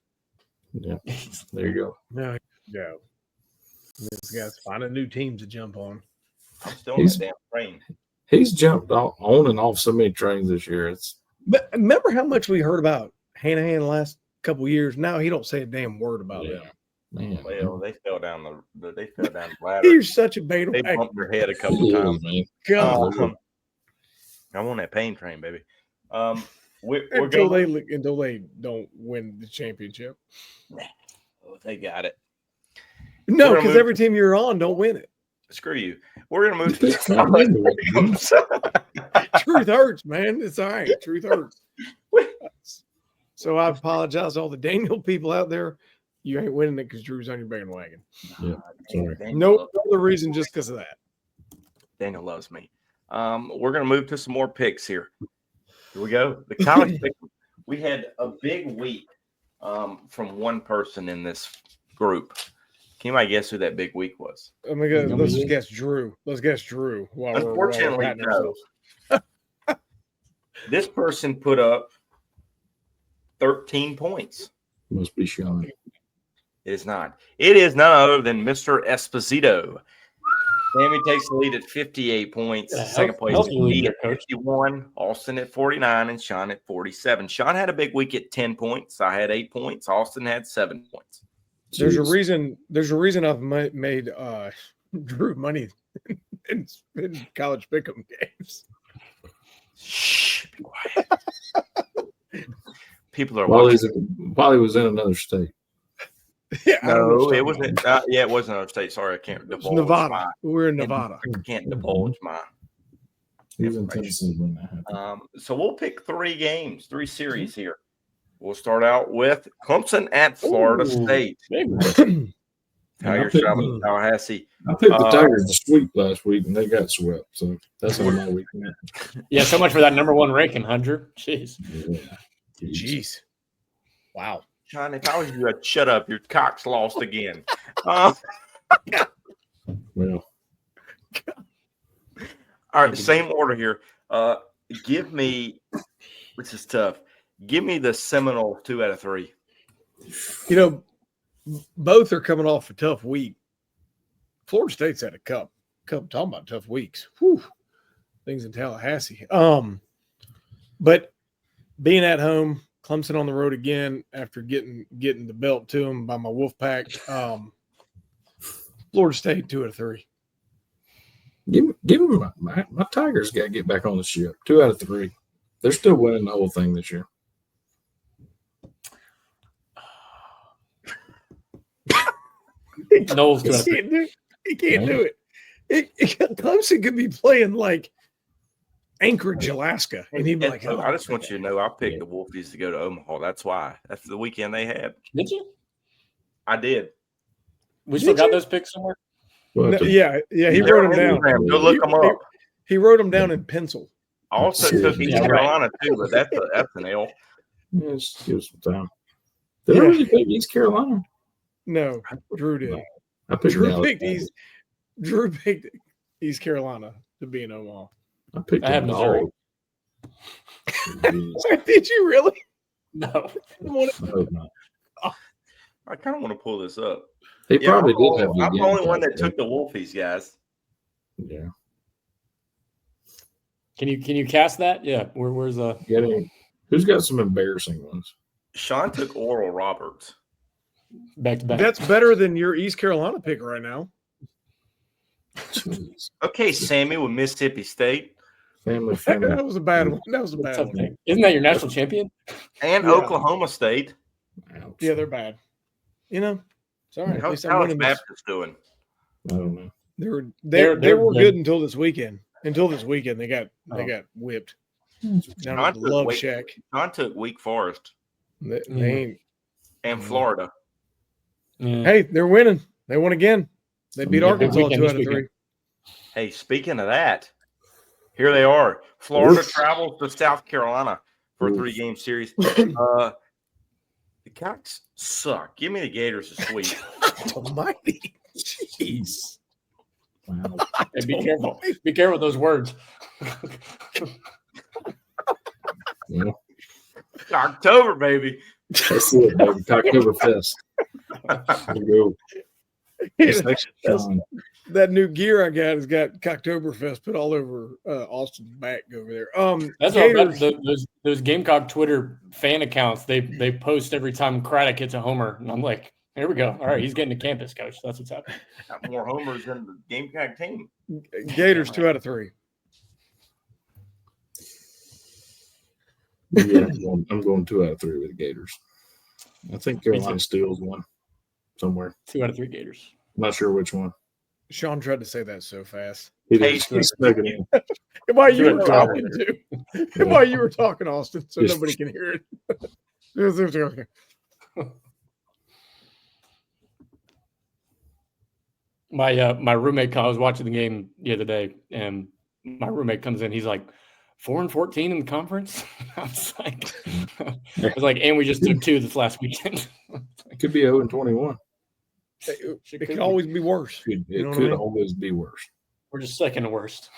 [SPEAKER 4] Yeah. There you go.
[SPEAKER 3] No, go. This guy's finding new teams to jump on.
[SPEAKER 1] I'm still on that damn train.
[SPEAKER 4] He's jumped on and off so many trains this year. It's
[SPEAKER 3] But remember how much we heard about Hanahan the last couple of years? Now he don't say a damn word about
[SPEAKER 4] Yeah.
[SPEAKER 3] them.
[SPEAKER 4] man.
[SPEAKER 1] Well, they fell down the ladder.
[SPEAKER 3] You're such a beta.
[SPEAKER 1] They bumped their head a couple
[SPEAKER 4] He is,
[SPEAKER 1] times.
[SPEAKER 4] man.
[SPEAKER 3] God.
[SPEAKER 1] I'm on that pain train, baby. We're
[SPEAKER 3] Until
[SPEAKER 1] going.
[SPEAKER 3] they don't win the championship.
[SPEAKER 1] Oh, they got it.
[SPEAKER 3] No,
[SPEAKER 1] We're gonna
[SPEAKER 3] because
[SPEAKER 1] move-
[SPEAKER 3] every team you're on don't win it.
[SPEAKER 1] Screw you. We're gonna move to
[SPEAKER 4] It's not winning.
[SPEAKER 3] Truth hurts, man. It's all right. Truth hurts. So I apologize to all the Daniel people out there. You ain't winning it because Drew's on your bandwagon.
[SPEAKER 4] Sorry.
[SPEAKER 3] No other reason, just because of that.
[SPEAKER 1] Daniel loves me. We're gonna move to some more picks here. Here we go. The college pick. We had a big week from one person in this group. Can anybody guess who that big week was?
[SPEAKER 3] Oh my God, let's just guess Drew. Let's guess Drew. While
[SPEAKER 1] Unfortunately,
[SPEAKER 3] patting
[SPEAKER 1] no.
[SPEAKER 3] ourselves.
[SPEAKER 1] This person put up 13 points.
[SPEAKER 4] Must be Sean.
[SPEAKER 1] It is not. It is none other than Mr. Esposito. Sammy takes the lead at 58 points.
[SPEAKER 6] Yeah,
[SPEAKER 1] Second place
[SPEAKER 6] healthy
[SPEAKER 1] is
[SPEAKER 6] lead
[SPEAKER 1] Pete
[SPEAKER 6] there,
[SPEAKER 1] at
[SPEAKER 6] Coach.
[SPEAKER 1] 51. Austin at 49 and Sean at 47. Sean had a big week at 10 points. I had 8 points. Austin had 7 points.
[SPEAKER 3] There's a
[SPEAKER 4] Jeez.
[SPEAKER 3] reason. There's a reason I've made Drew money in college pick'em games.
[SPEAKER 1] Shh, be quiet. People are
[SPEAKER 4] While
[SPEAKER 1] watching.
[SPEAKER 4] he was in another state.
[SPEAKER 3] Yeah, I don't know
[SPEAKER 1] No,
[SPEAKER 3] what
[SPEAKER 1] it
[SPEAKER 3] you're
[SPEAKER 1] wasn't.
[SPEAKER 3] talking about.
[SPEAKER 1] Yeah, it wasn't another state. Sorry, I can't
[SPEAKER 3] It was
[SPEAKER 1] divulge.
[SPEAKER 3] Nevada. We're in Nevada.
[SPEAKER 1] I can't divulge my.
[SPEAKER 4] He was in Tennessee when that happened.
[SPEAKER 1] So we'll pick 3 games, 3 series here. We'll start out with Clemson at Florida
[SPEAKER 6] Ooh.
[SPEAKER 1] State.
[SPEAKER 6] Maybe.
[SPEAKER 1] Tigers
[SPEAKER 4] I
[SPEAKER 1] traveling to Tallahassee.
[SPEAKER 4] I picked the Tigers to sweep last week, and they got swept. So that's how my week went.
[SPEAKER 6] Yeah, so much for that number 1 ranking, Hunter. Jeez.
[SPEAKER 4] Yeah.
[SPEAKER 3] Jeez. Wow.
[SPEAKER 1] John, if I was you, I'd shut up. Your cock's lost again. Uh,
[SPEAKER 4] Well,
[SPEAKER 1] all right, same order here. Give me, which is tough. Give me the Seminole 2 out of 3.
[SPEAKER 3] You know, both are coming off a tough week. Florida State's had a couple talking about tough weeks. Whew. Things in Tallahassee. But being at home, Clemson on the road again after getting the belt to them by my Wolfpack. Florida State 2 out of 3.
[SPEAKER 4] give him my Tigers got to get back on the ship. 2 out of 3. They're still winning the whole thing this year.
[SPEAKER 6] Knowles
[SPEAKER 3] He
[SPEAKER 6] going
[SPEAKER 3] can't do it. He can't do it. Clemson could be playing like Anchorage, Alaska, and he'd be like,
[SPEAKER 1] I just want you to know I picked the Wolfies to go to Omaha. That's why. That's the weekend they had.
[SPEAKER 6] Did you?
[SPEAKER 1] I did.
[SPEAKER 6] We still
[SPEAKER 3] Did
[SPEAKER 6] got
[SPEAKER 3] you?
[SPEAKER 6] those picks somewhere?
[SPEAKER 4] We'll have
[SPEAKER 3] No,
[SPEAKER 4] to-
[SPEAKER 3] yeah, he
[SPEAKER 1] They're
[SPEAKER 3] wrote
[SPEAKER 1] on
[SPEAKER 3] them down.
[SPEAKER 1] Instagram. Go look them up.
[SPEAKER 3] He wrote them down in pencil.
[SPEAKER 1] I also took East
[SPEAKER 6] Yeah, right.
[SPEAKER 1] Carolina too, but that's an L.
[SPEAKER 4] Yeah, just give us some time. Did I
[SPEAKER 3] Yeah.
[SPEAKER 4] really pick East Carolina?
[SPEAKER 3] No, Drew did.
[SPEAKER 4] I picked
[SPEAKER 3] Drew
[SPEAKER 4] Dallas.
[SPEAKER 3] picked East Carolina to be in Omaha.
[SPEAKER 4] I picked
[SPEAKER 6] I have
[SPEAKER 4] them
[SPEAKER 6] Missouri.
[SPEAKER 4] all. Jeez,
[SPEAKER 3] Did you really?
[SPEAKER 6] No.
[SPEAKER 4] I hope not.
[SPEAKER 1] I kind of want to pull this up.
[SPEAKER 4] He
[SPEAKER 1] Yeah,
[SPEAKER 4] probably
[SPEAKER 1] I'm
[SPEAKER 4] did have.
[SPEAKER 1] I'm the only one that took the Wolfies, guys.
[SPEAKER 4] Yeah.
[SPEAKER 6] Can you cast that? Yeah. Where's
[SPEAKER 4] Who's got some embarrassing ones?
[SPEAKER 1] Sean took Oral Roberts.
[SPEAKER 6] back to back?
[SPEAKER 3] That's better than your East Carolina pick right now.
[SPEAKER 4] Jeez.
[SPEAKER 1] Okay, Sammy with Mississippi State
[SPEAKER 4] Family friendly.
[SPEAKER 3] That was a bad one. That was a
[SPEAKER 6] That's
[SPEAKER 3] bad
[SPEAKER 6] a
[SPEAKER 3] one.
[SPEAKER 6] thing. Isn't that your national champion?
[SPEAKER 1] and
[SPEAKER 3] Yeah.
[SPEAKER 1] Oklahoma State.
[SPEAKER 4] Ouch.
[SPEAKER 3] Yeah, they're bad. You know, it's all right. At
[SPEAKER 1] How's
[SPEAKER 3] least I'm
[SPEAKER 1] Dallas
[SPEAKER 3] winning this.
[SPEAKER 1] Baptist doing?
[SPEAKER 4] I don't know.
[SPEAKER 3] They were
[SPEAKER 6] They're
[SPEAKER 3] they were
[SPEAKER 6] good.
[SPEAKER 3] good until this weekend. until this weekend. They got whipped. Down at Love Shack.
[SPEAKER 1] John took Wake Forest
[SPEAKER 3] They ain't.
[SPEAKER 1] and Florida.
[SPEAKER 6] Yeah.
[SPEAKER 3] Hey, they're winning. They won again. They beat
[SPEAKER 6] Yeah,
[SPEAKER 3] Arkansas
[SPEAKER 6] big weekend
[SPEAKER 3] 2
[SPEAKER 6] this
[SPEAKER 3] out of 3.
[SPEAKER 1] Hey, speaking of that, here they are. Florida travels to South Carolina for a 3-game series. The Cocks suck. Give me the Gators a sweep.
[SPEAKER 3] Almighty.
[SPEAKER 4] Jeez. Wow.
[SPEAKER 6] Hey, be careful. Be careful with those words.
[SPEAKER 4] Yeah.
[SPEAKER 1] October, baby.
[SPEAKER 4] That's it, baby. Oktoberfest. There you go.
[SPEAKER 3] That new gear I got has got Cocktoberfest put all over Austin's back over there.
[SPEAKER 6] That's
[SPEAKER 3] Gators,
[SPEAKER 6] those Gamecock Twitter fan accounts. They post every time Craddock hits a homer, and I'm like, here we go. All right, he's getting to campus, coach. That's what's happening.
[SPEAKER 1] Got more homers than the Gamecock team.
[SPEAKER 3] Gators 2 out of 3.
[SPEAKER 4] Yeah, I'm going 2 out of 3 with the Gators. I think Carolina steals one somewhere.
[SPEAKER 6] 2 out of 3 Gators.
[SPEAKER 4] I'm not sure which one.
[SPEAKER 3] Sean tried to say that so fast.
[SPEAKER 4] He
[SPEAKER 1] Hey,
[SPEAKER 4] did. Snuck it in.
[SPEAKER 3] While you
[SPEAKER 6] Sure.
[SPEAKER 3] were talking to, while you were talking, Austin, so
[SPEAKER 4] Just-
[SPEAKER 3] nobody can hear it.
[SPEAKER 6] My roommate, I was watching the game the other day, and my roommate comes in. He's like, 4-14 in the conference. I was like, and we just took 2 this last weekend.
[SPEAKER 4] It could be 0-21.
[SPEAKER 3] It could always be worse.
[SPEAKER 4] It
[SPEAKER 3] You know what I
[SPEAKER 4] could
[SPEAKER 3] mean?
[SPEAKER 4] always be worse,
[SPEAKER 6] We're just second to worst.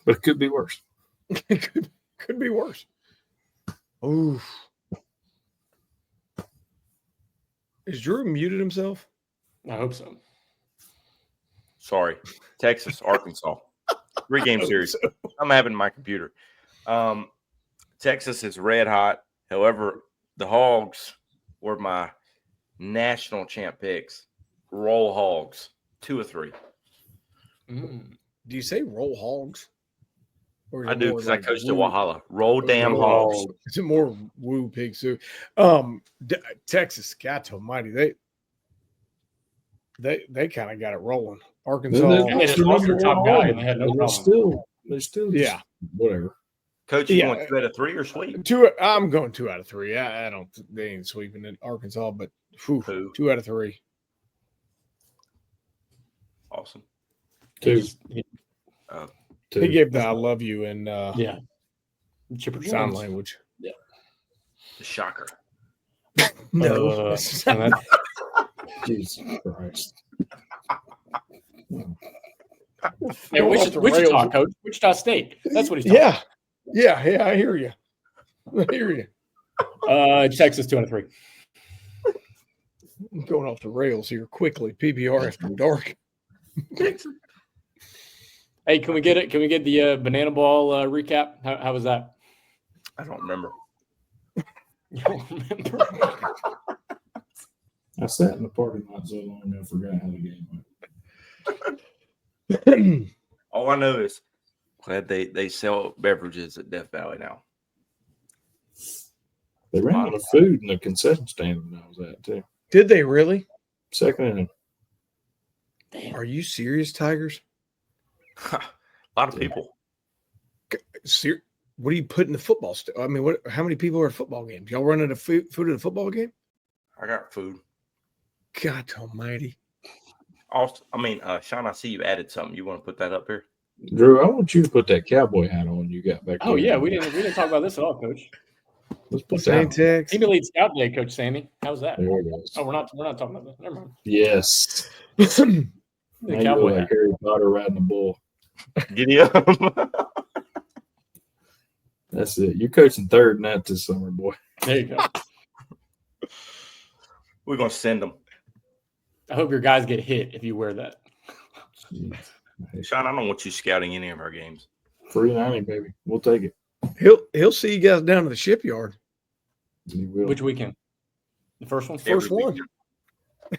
[SPEAKER 4] but it could be worse.
[SPEAKER 3] It could be worse. Oof. Is Drew muted himself?
[SPEAKER 6] I hope so.
[SPEAKER 1] Sorry. Texas, Arkansas. 3-game series. I'm having my computer. Texas is red hot. However, the Hogs were my national champ picks. Roll Hogs. 2 of 3.
[SPEAKER 6] Mm.
[SPEAKER 3] Do you say roll hogs? Or is
[SPEAKER 1] I
[SPEAKER 3] it
[SPEAKER 1] do
[SPEAKER 3] more
[SPEAKER 1] because I
[SPEAKER 3] like
[SPEAKER 1] coached at
[SPEAKER 3] woo-
[SPEAKER 1] Walhalla. Roll damn
[SPEAKER 3] Roll
[SPEAKER 1] Hogs.
[SPEAKER 3] Is it more woo pig soup? Texas, God almighty, they kind of got it rolling. Arkansas,
[SPEAKER 6] And they just lost their top guy, and they had no problem.
[SPEAKER 4] They're still
[SPEAKER 3] yeah.
[SPEAKER 4] whatever.
[SPEAKER 1] Coach, you
[SPEAKER 3] Yeah.
[SPEAKER 1] going 2 out of 3 or sweep?
[SPEAKER 3] 2. I'm going 2 out of 3. I don't. They ain't sweeping in Arkansas, but whew,
[SPEAKER 1] Who?
[SPEAKER 3] 2 out of 3.
[SPEAKER 1] Awesome.
[SPEAKER 4] Two.
[SPEAKER 3] He gave the "I love you" in
[SPEAKER 6] Yeah. Chipper
[SPEAKER 3] sign
[SPEAKER 6] Jones.
[SPEAKER 3] language.
[SPEAKER 1] The shocker.
[SPEAKER 3] No,
[SPEAKER 6] And that-
[SPEAKER 4] Jesus Christ.
[SPEAKER 6] Hey,
[SPEAKER 3] Going off
[SPEAKER 6] Wichita,
[SPEAKER 3] the
[SPEAKER 6] Wichita,
[SPEAKER 3] rails.
[SPEAKER 6] coach. Wichita State. That's what he's talking
[SPEAKER 3] yeah. I hear you. I hear you.
[SPEAKER 6] about. Texas 2 out of 3.
[SPEAKER 3] I'm going off the rails here quickly. PBR after dark.
[SPEAKER 6] Hey, can we get it? Can we get the banana ball recap? How was that?
[SPEAKER 1] I don't remember.
[SPEAKER 6] You don't remember?
[SPEAKER 4] I sat in the parking lot so long I forgot how the game went.
[SPEAKER 1] All I know is glad they sell beverages at Death Valley now.
[SPEAKER 4] They ran out of food in the concession stand when I was at too.
[SPEAKER 3] Did they really?
[SPEAKER 4] Second inning.
[SPEAKER 6] Damn.
[SPEAKER 3] Are you serious, Tigers?
[SPEAKER 1] A lot of people.
[SPEAKER 3] What do you put in the football? I mean, how many people are at football games? Y'all running food at a football game?
[SPEAKER 1] I got food.
[SPEAKER 3] God almighty.
[SPEAKER 1] Also, Sean, I see you added something. You want to put that up here?
[SPEAKER 4] Drew, I want you to put that cowboy hat on you got back there.
[SPEAKER 6] Oh yeah, we didn't talk about this at all, Coach.
[SPEAKER 4] Let's put that
[SPEAKER 3] Same
[SPEAKER 4] on.
[SPEAKER 3] text.
[SPEAKER 6] Team Elite Scout Day, Coach Sammy. How's that?
[SPEAKER 4] There it is.
[SPEAKER 6] Oh, we're not talking about that. Never mind.
[SPEAKER 4] Yes.
[SPEAKER 6] The
[SPEAKER 4] Now you
[SPEAKER 6] cowboy
[SPEAKER 4] look
[SPEAKER 6] hat.
[SPEAKER 4] like Harry Potter riding a bull.
[SPEAKER 1] Giddy up.
[SPEAKER 4] That's it. You're coaching third and that this summer, boy.
[SPEAKER 6] There you go.
[SPEAKER 1] We're going to send them.
[SPEAKER 6] I hope your guys get hit if you wear that.
[SPEAKER 4] Jeez.
[SPEAKER 1] Sean, I don't want you scouting any of our games.
[SPEAKER 4] Free 90, baby. We'll take it.
[SPEAKER 3] He'll see you guys down to the shipyard
[SPEAKER 4] You will.
[SPEAKER 6] Which weekend? The first one?
[SPEAKER 3] First
[SPEAKER 1] Every
[SPEAKER 3] one.
[SPEAKER 1] weekend.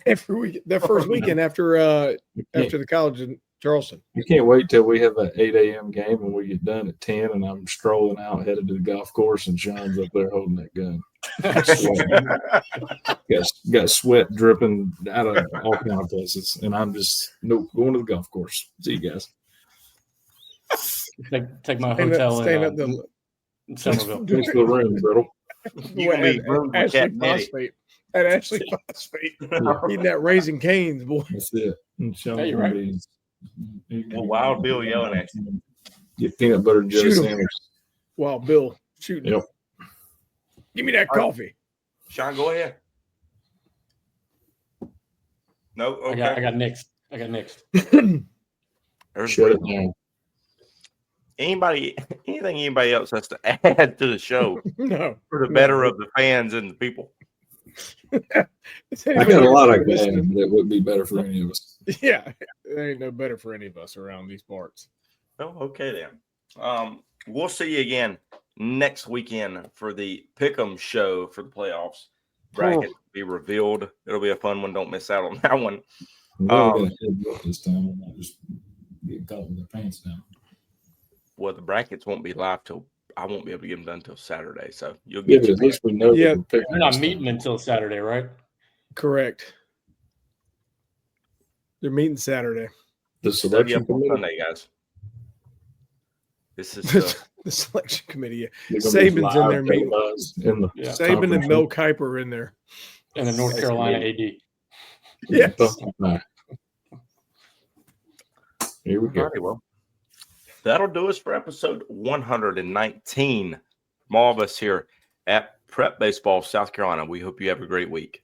[SPEAKER 3] every week. That first weekend after
[SPEAKER 4] You can't-
[SPEAKER 3] after the college in Charleston.
[SPEAKER 4] You can't wait till we have an 8 a.m. game and we get done at 10 and I'm strolling out headed to the golf course and Sean's up there holding that gun. Got sweat dripping out of all kinds of places. And I'm just, nope, going to the golf course. See you guys.
[SPEAKER 6] Take my
[SPEAKER 3] Staying
[SPEAKER 6] hotel
[SPEAKER 3] staying
[SPEAKER 6] in
[SPEAKER 3] at the
[SPEAKER 6] Somerville.
[SPEAKER 4] Thanks for the room, Brittle.
[SPEAKER 1] You gonna be
[SPEAKER 3] at
[SPEAKER 1] rooms with
[SPEAKER 3] Ashley
[SPEAKER 1] Cat Mitty.
[SPEAKER 3] Phosphate. At Ashley Phosphate. Eating that Raising Canes, boy.
[SPEAKER 4] That's it. And Sean's
[SPEAKER 6] Yeah, you're
[SPEAKER 4] gonna
[SPEAKER 6] right.
[SPEAKER 4] be-
[SPEAKER 1] Well, Wild Bill yelling at you.
[SPEAKER 4] Get peanut butter and jelly
[SPEAKER 3] Shoot 'em.
[SPEAKER 4] sandwich.
[SPEAKER 3] Wow, Bill shooting.
[SPEAKER 4] Yep.
[SPEAKER 3] Give me that
[SPEAKER 1] All right.
[SPEAKER 3] coffee.
[SPEAKER 1] Sean, go ahead. No, okay.
[SPEAKER 6] I got next.
[SPEAKER 1] There's
[SPEAKER 4] Shut it
[SPEAKER 1] Brady.
[SPEAKER 4] down.
[SPEAKER 1] Anything anybody else has to add to the show
[SPEAKER 3] No.
[SPEAKER 1] for the better of the fans and the people?
[SPEAKER 4] I got a lot I could add that would be better for any of us.
[SPEAKER 3] Yeah, it ain't no better for any of us around these parts.
[SPEAKER 1] Oh, okay then. We'll see you again next weekend for the Pick'em show for the playoffs. Bracket will be revealed. It'll be a fun one. Don't miss out on that one.
[SPEAKER 4] We're gonna head up this time and not just get caught with their pants down.
[SPEAKER 1] Well, the brackets won't be live till I won't be able to get them done till Saturday. So you'll
[SPEAKER 4] Yeah,
[SPEAKER 1] get
[SPEAKER 4] but
[SPEAKER 1] your
[SPEAKER 4] at least we know.
[SPEAKER 3] Yeah.
[SPEAKER 4] that we're picking
[SPEAKER 6] We're not
[SPEAKER 4] this
[SPEAKER 6] meeting
[SPEAKER 4] time.
[SPEAKER 6] until Saturday, right?
[SPEAKER 3] Correct. They're meeting Saturday.
[SPEAKER 4] The
[SPEAKER 1] study
[SPEAKER 4] selection
[SPEAKER 1] up on
[SPEAKER 4] committee.
[SPEAKER 1] Sunday, guys. This is
[SPEAKER 3] The selection committee.
[SPEAKER 4] They're gonna be
[SPEAKER 3] Saban's in
[SPEAKER 4] live
[SPEAKER 3] there meeting.
[SPEAKER 4] televised in the
[SPEAKER 6] Yeah.
[SPEAKER 3] Saban and
[SPEAKER 4] conference
[SPEAKER 3] Mel
[SPEAKER 4] room.
[SPEAKER 3] Kiper are in there.
[SPEAKER 6] And the North Carolina AD.
[SPEAKER 3] Yes.
[SPEAKER 4] Right. Here we go.
[SPEAKER 1] Alrighty, well, that'll do us for episode 119. All of us here at Prep Baseball, South Carolina. We hope you have a great week.